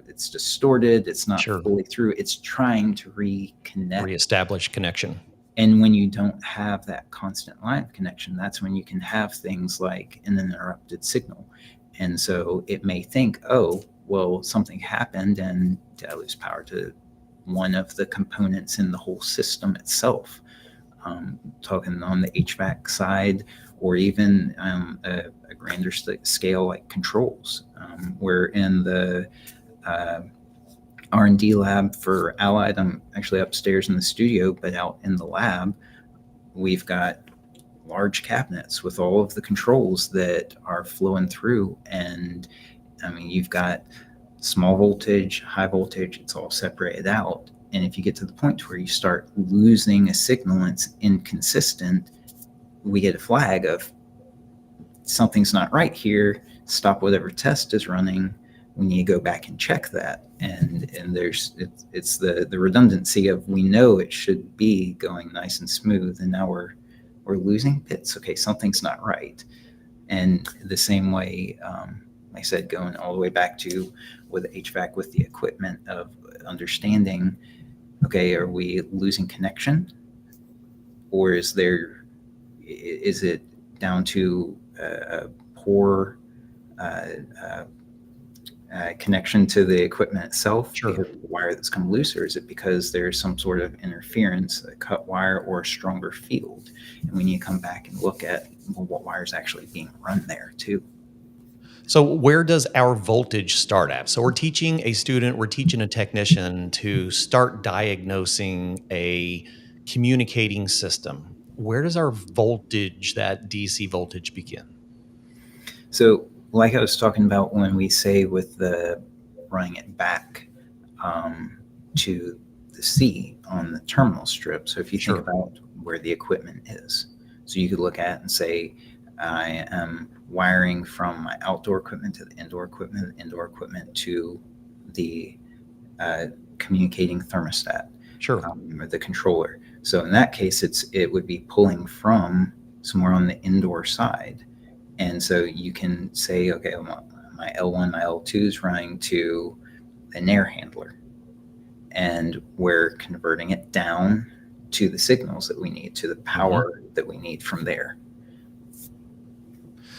it's distorted. It's not fully through. It's trying to reestablish connection. And when you don't have that constant line of connection, that's when you can have things like an interrupted signal. And so it may think, oh, well, something happened and did I lose power to one of the components in the whole system itself? Talking on the HVAC side, or even a grander scale like controls. We're in the R&D lab for Allied. I'm actually upstairs in the studio, but out in the lab, we've got large cabinets with all of the controls that are flowing through. And I mean, you've got small voltage, high voltage, it's all separated out. And if you get to the point where you start losing a signal and it's inconsistent, we get a flag of something's not right here, stop whatever test is running. We need to go back and check that. And it's the redundancy of, we know it should be going nice and smooth, and now we're losing bits. Okay, something's not right. And the same way, like I said, going all the way back to with HVAC, with the equipment, of understanding, okay, are we losing connection, or is it down to a poor connection to the equipment itself, Sure. because of the wire that's come loose, or is it because there's some sort of interference, a cut wire or a stronger field? And we need to come back and look at, well, what wire is actually being run there too. So where does our voltage start at? So we're teaching a student, we're teaching a technician to start diagnosing a communicating system. Where does our voltage, that DC voltage, begin? So like I was talking about when we say with the running it back to the C on the terminal strip. So if you Sure. think about where the equipment is, so you could look at and say, I am wiring from my outdoor equipment to the indoor equipment to the communicating thermostat, Sure. or the controller. So in that case, it would be pulling from somewhere on the indoor side. And so you can say, okay, my L1, my L2 is running to an air handler, and we're converting it down to the signals that we need, to the power that we need from there.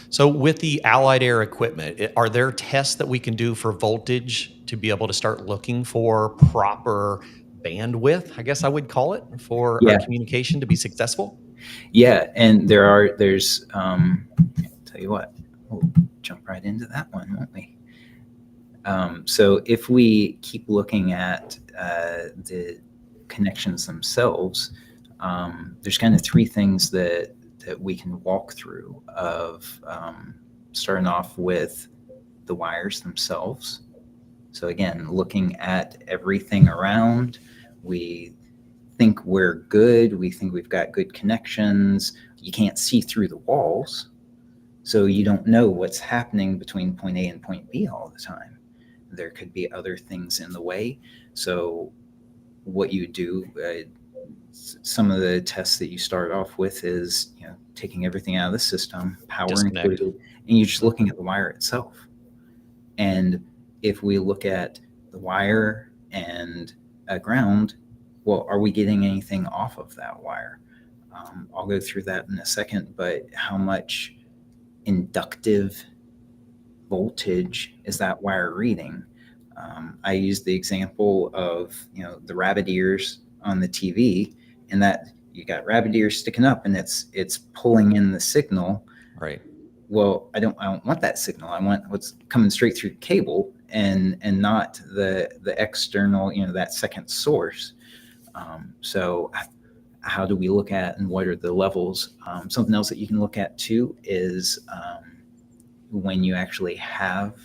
So with the Allied Air equipment, are there tests that we can do for voltage to be able to start looking for proper bandwidth, I guess I would call it, for our communication to be successful? Yeah, and there's tell you what, we'll jump right into that one, won't we? So if we keep looking at the connections themselves, there's kind of three things that we can walk through, of starting off with the wires themselves. So again, looking at everything around, we think we're good. We think we've got good connections. You can't see through the walls, so you don't know what's happening between point A and point B all the time. There could be other things in the way. So what you do, some of the tests that you start off with is, taking everything out of the system, power Disconnect. included, and you're just looking at the wire itself. And if we look at the wire and a ground, well, are we getting anything off of that wire? I'll go through that in a second, but how much inductive voltage is that wire reading? I use the example of, the rabbit ears on the TV, and that you got rabbit ears sticking up, and it's pulling in the signal. Right. Well, I don't want that signal. I want what's coming straight through the cable, and not the external, that second source. So how do we look at, and what are the levels? Something else that you can look at too is when you actually have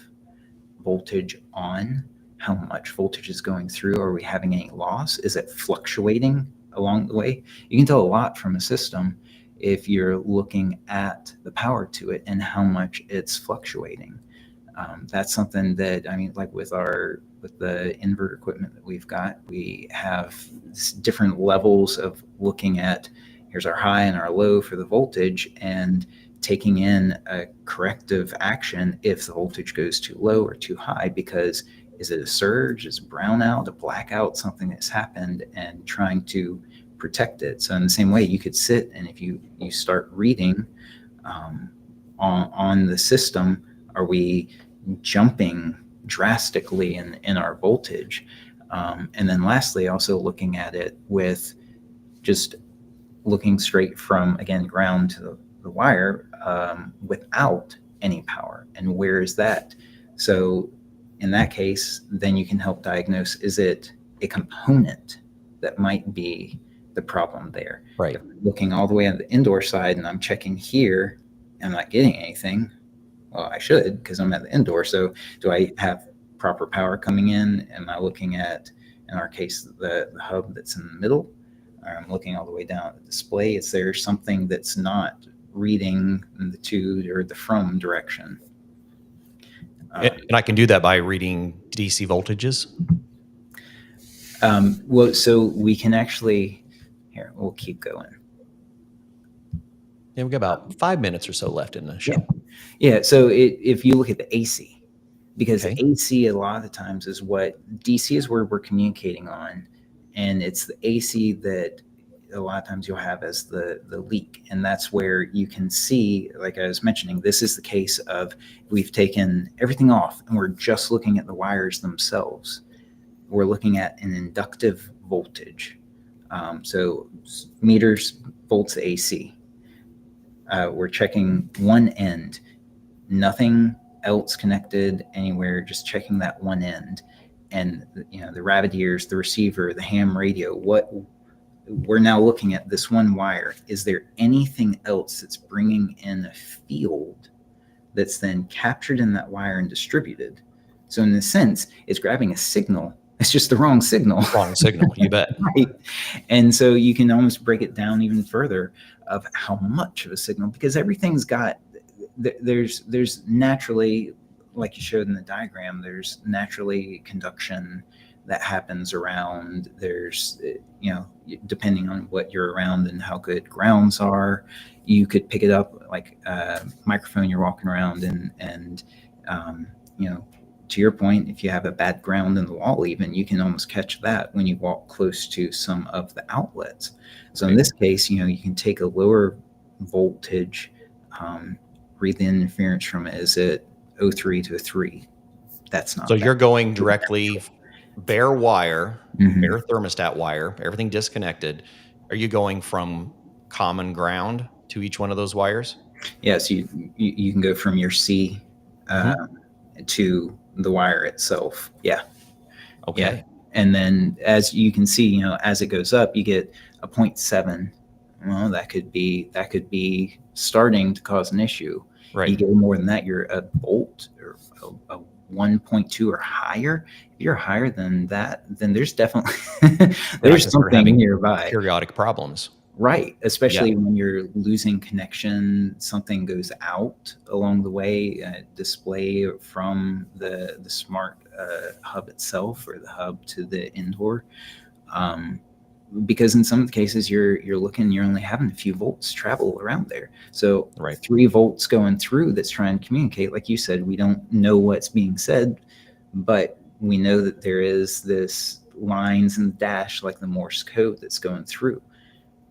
voltage on, how much voltage is going through. Are we having any loss? Is it fluctuating along the way? You can tell a lot from a system if you're looking at the power to it and how much it's fluctuating. That's something that, like with the inverter equipment that we've got, we have different levels of looking at, here's our high and our low for the voltage, and taking in a corrective action if the voltage goes too low or too high, because is it a surge, is it a brownout, a blackout, something that's happened, and trying to protect it. So in the same way, you could sit, and if you start reading on the system, are we jumping drastically in our voltage? And then lastly, also looking at it with just looking straight from, again, ground to the wire, without any power, and where is that? So in that case, then you can help diagnose, is it a component that might be the problem there? Right. If I'm looking all the way on the indoor side and I'm checking here, I'm not getting anything. Well, I should, because I'm at the indoor. So do I have proper power coming in? Am I looking at, in our case, the hub that's in the middle? Or I'm looking all the way down at the display. Is there something that's not reading the to or the from direction. And I can do that by reading DC voltages. Well, so we can actually, here, we'll keep going. Yeah, we've got about 5 minutes or so left in the show. Yeah. So if you look at the AC, because Okay. AC a lot of the times is what DC is where we're communicating on, and it's the AC that a lot of times you'll have as the leak, and that's where you can see, like I was mentioning, this is the case of we've taken everything off and we're just looking at the wires themselves. We're looking at an inductive voltage, so meters, volts, AC. We're checking one end, nothing else connected anywhere, just checking that one end. And the rabbit ears, the receiver, the ham radio, what we're now looking at this one wire. Is there anything else that's bringing in a field that's then captured in that wire and distributed? So in a sense, it's grabbing a signal. It's just the wrong signal. Wrong signal, you bet. Right. And so you can almost break it down even further of how much of a signal, because everything's got, there's naturally, like you showed in the diagram, there's naturally conduction that happens around. There's, depending on what you're around and how good grounds are, you could pick it up like a microphone you're walking around and to your point, if you have a bad ground in the wall, even, you can almost catch that when you walk close to some of the outlets. So in this case, you can take a lower voltage, read the interference from it. Is it 0.3 to a 3? That's not So bad. you're going directly bare wire, Mhm. bare thermostat wire, everything disconnected. Are you going from common ground to each one of those wires? Yes, you can go from your C to the wire itself. Yeah. Okay. Yeah. And then as you can see, as it goes up, you get a 0.7. Well, that could be starting to cause an issue. Right. You get more than that, you're a volt or a 1.2 or higher. If you're higher than that, then there's definitely there's something nearby. Periodic problems. Right. Especially when you're losing connection, something goes out along the way, display from the smart hub itself, or the hub to the indoor. Because in some of the cases you're only having a few volts travel around there. So 3 volts going through that's trying to communicate. Like you said, we don't know what's being said, but we know that there is this lines and dash, like the Morse code, that's going through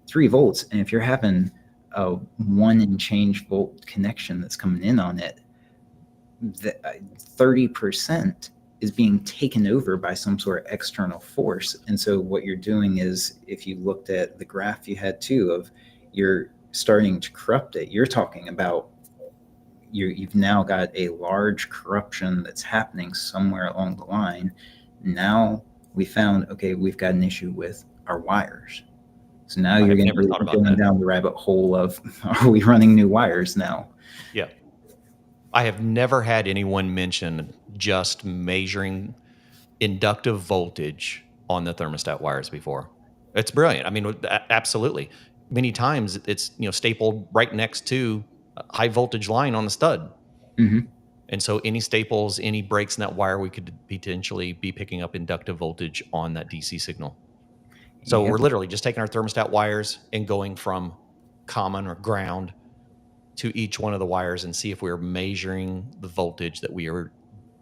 3 volts. And if you're having a 1 and change volt connection that's coming in on it, 30% is being taken over by some sort of external force. And so what you're doing is, if you looked at the graph you had too, of you're starting to corrupt it, you're talking about you've now got a large corruption that's happening somewhere along the line. Now we found, okay, we've got an issue with our wires. So now you're going to be going down the rabbit hole of, are we running new wires now? Yeah. I have never had anyone mention just measuring inductive voltage on the thermostat wires before. It's brilliant. I mean, absolutely. Many times it's stapled right next to a high voltage line on the stud. Mm-hmm. And so any staples, any breaks in that wire, we could potentially be picking up inductive voltage on that DC signal. So we're literally just taking our thermostat wires and going from common or ground to each one of the wires and see if we're measuring the voltage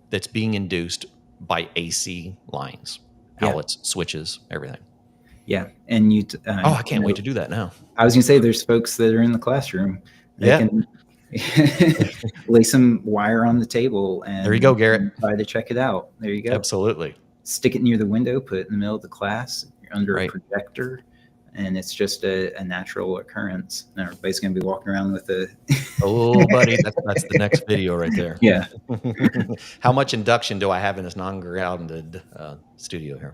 that's being induced by AC lines, outlets, switches, everything. Yeah. And I can't wait to do that now. I was gonna say, there's folks that are in the classroom that can lay some wire on the table and there you go, Garrett. Try to check it out. There you go. Absolutely. Stick it near the window, put it in the middle of the class. You're under a projector, and it's just a natural occurrence. Now everybody's going to be walking around with a oh, buddy, that's the next video right there. Yeah. How much induction do I have in this non-grounded studio here?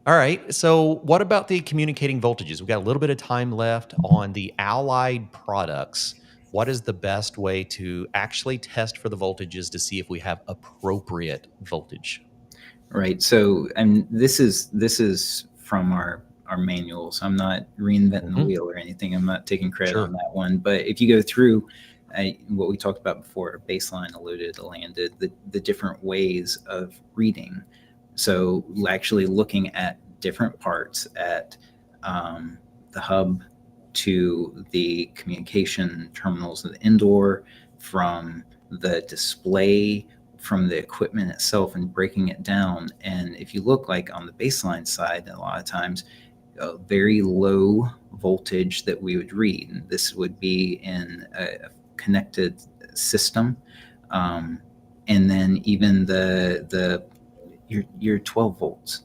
All right. So what about the communicating voltages? We've got a little bit of time left on the Allied products. What is the best way to actually test for the voltages to see if we have appropriate voltage? Right. So, and this is from our our manuals. I'm not reinventing the wheel or anything. I'm not taking credit Sure. on that one. But if you go through what we talked about before, baseline, eluded, landed, the different ways of reading. So actually looking at different parts, at the hub to the communication terminals of the indoor, from the display, from the equipment itself, and breaking it down. And if you look like on the baseline side, a lot of times a very low voltage that we would read, and this would be in a connected system, and then even your 12 volts,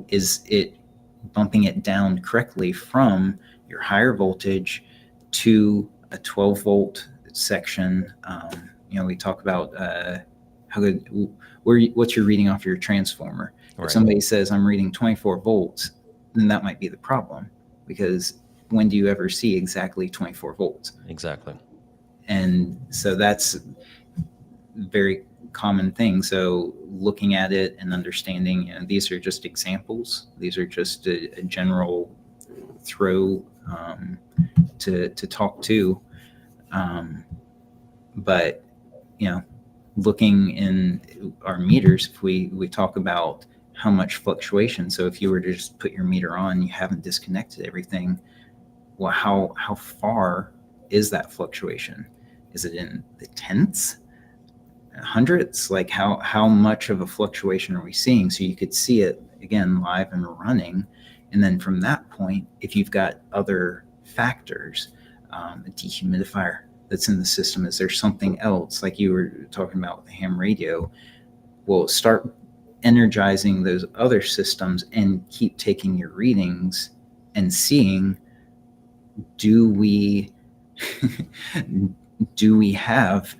is it bumping it down correctly from your higher voltage to a 12 volt section? We talk about how good, what's your reading off your transformer. Right. If somebody says I'm reading 24 volts, then that might be the problem, because when do you ever see exactly 24 volts? Exactly. And so that's a very common thing. So looking at it and understanding, these are just examples. These are just a general throw to talk to. But, looking in our meters, if we talk about how much fluctuation. So if you were to just put your meter on, you haven't disconnected everything. Well, how far is that fluctuation? Is it in the tenths, hundredths? Like how much of a fluctuation are we seeing? So you could see it again live and running. And then from that point, if you've got other factors, a dehumidifier that's in the system, is there something else like you were talking about with the ham radio? Well, start energizing those other systems and keep taking your readings and seeing, do we have,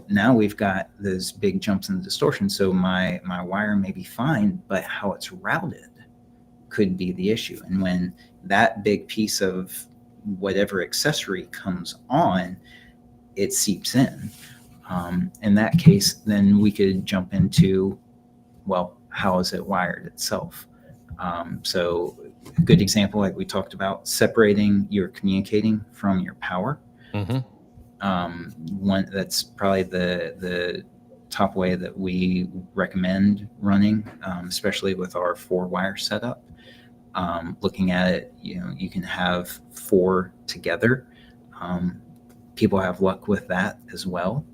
now we've got those big jumps in distortion. So my wire may be fine, but how it's routed could be the issue. And when that big piece of whatever accessory comes on, it seeps in. In that case, then we could jump into, well, how is it wired itself? So a good example, like we talked about, separating your communicating from your power. One that's probably the top way that we recommend running, especially with our 4-wire setup. Looking at it, you can have 4 together. People have luck with that as well.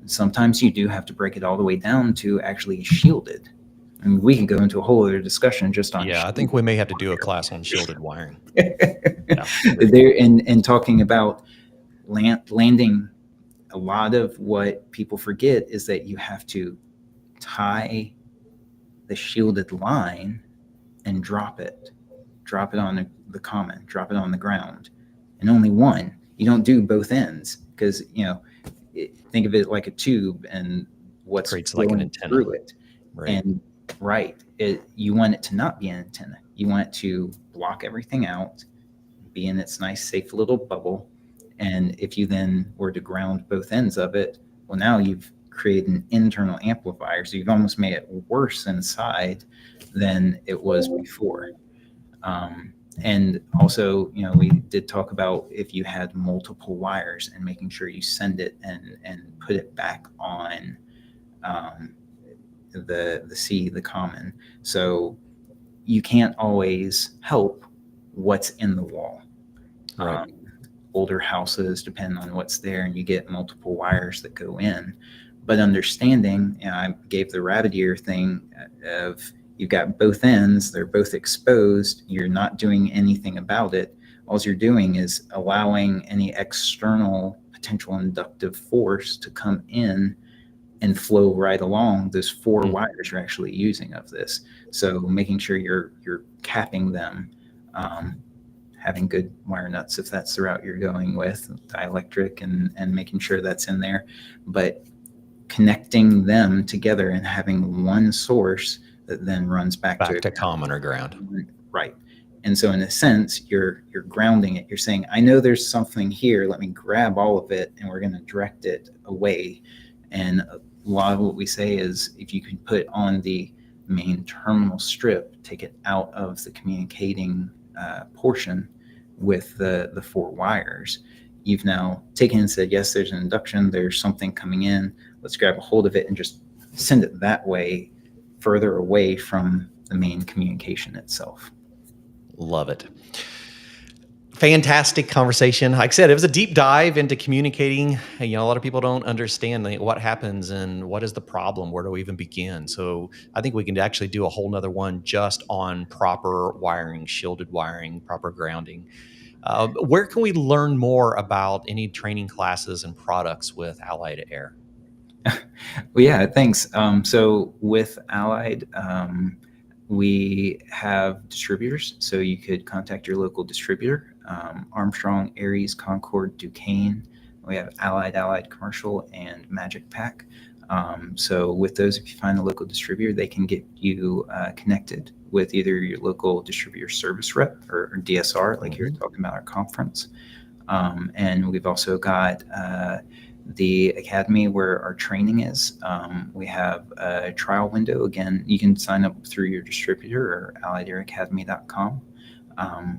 Sometimes you do have to break it all the way down to actually shielded. And we can go into a whole other discussion just on. Yeah, I think we may have to do a class on shielded wiring. There, and talking about landing, a lot of what people forget is that you have to tie the shielded line and drop it on the common, drop it on the ground, and only one. You don't do both ends, because think of it like a tube and what's creates like an antenna through it. Right. And you want it to not be an antenna. You want it to block everything out, be in its nice safe little bubble. And if you then were to ground both ends of it, well, now you've created an internal amplifier. So you've almost made it worse inside than it was before. And also, we did talk about if you had multiple wires and making sure you send it and put it back on the common. So you can't always help what's in the wall. Right. Older houses, depending on what's there, and you get multiple wires that go in. But understanding, I gave the rabbit ear thing of, you've got both ends, they're both exposed, you're not doing anything about it. All you're doing is allowing any external potential inductive force to come in and flow right along those 4 wires you're actually using of this. So making sure you're capping them, having good wire nuts if that's the route you're going with, dielectric, and making sure that's in there. But connecting them together and having one source that then runs back to common or ground. Right. And so in a sense, you're grounding it. You're saying, I know there's something here. Let me grab all of it, and we're going to direct it away. And a lot of what we say is, if you can put on the main terminal strip, take it out of the communicating portion with the 4 wires. You've now taken and said, yes, there's an induction, there's something coming in, let's grab a hold of it and just send it that way, further away from the main communication itself. Love it. Fantastic conversation. Like I said, it was a deep dive into communicating. A lot of people don't understand what happens and what is the problem. Where do we even begin? So I think we can actually do a whole nother one just on proper wiring, shielded wiring, proper grounding. Where can we learn more about any training classes and products with Allied Air? Well, yeah, thanks. So with Allied, we have distributors, so you could contact your local distributor, Armstrong, Aries, Concord, Duquesne. We have Allied Commercial, and Magic Pack. So with those, if you find a local distributor, they can get you connected with either your local distributor service rep or DSR, like you were talking about our conference. And we've also got the academy where our training is. We have a trial window. Again, you can sign up through your distributor or alliedAiracademy.com.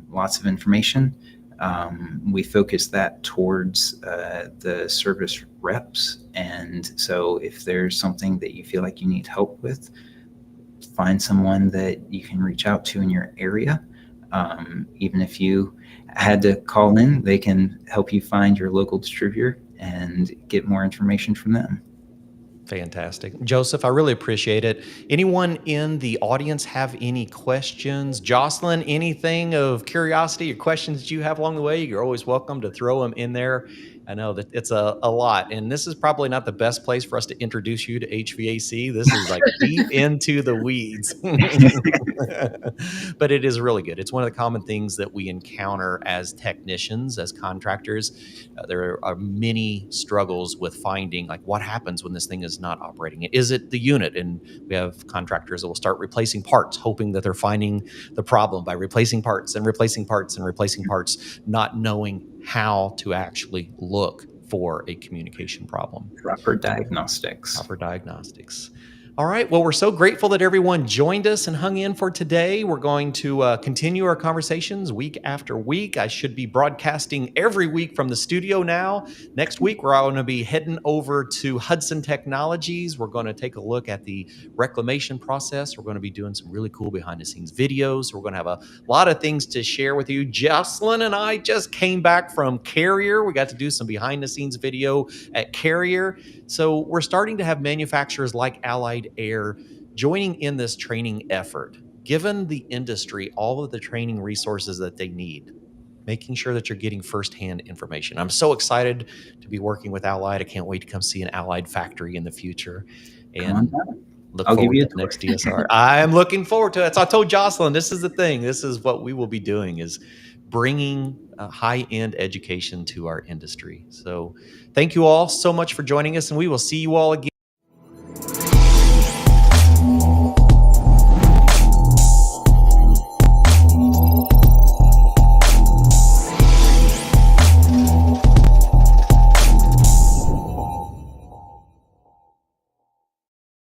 Lots of information. We focus that towards the service reps. And so if there's something that you feel like you need help with, find someone that you can reach out to in your area. Even if you had to call in, they can help you find your local distributor and get more information from them. Fantastic. Joseph, I really appreciate it. Anyone in the audience have any questions? Jocelyn, anything of curiosity or questions that you have along the way? You're always welcome to throw them in there. I know that it's a lot, and this is probably not the best place for us to introduce you to HVAC. This is like deep into the weeds, but it is really good. It's one of the common things that we encounter as technicians, as contractors. There are many struggles with finding like what happens when this thing is not operating. Is it the unit? And we have contractors that will start replacing parts, hoping that they're finding the problem by replacing parts and replacing parts and replacing parts, not knowing how to actually look for a communication problem. Proper diagnostics. All right. Well, we're so grateful that everyone joined us and hung in for today. We're going to continue our conversations week after week. I should be broadcasting every week from the studio now. Next week, we're going to be heading over to Hudson Technologies. We're going to take a look at the reclamation process. We're going to be doing some really cool behind the scenes videos. We're going to have a lot of things to share with you. Jocelyn and I just came back from Carrier. We got to do some behind the scenes video at Carrier. So we're starting to have manufacturers like Allied Air joining in this training effort, given the industry all of the training resources that they need, making sure that you're getting firsthand information. I'm so excited to be working with Allied. I can't wait to come see an Allied factory in the future. And look forward to the next DSR. I'm looking forward to it. So I told Jocelyn, this is the thing. This is what we will be doing, is bringing high-end education to our industry. So thank you all so much for joining us, and we will see you all again.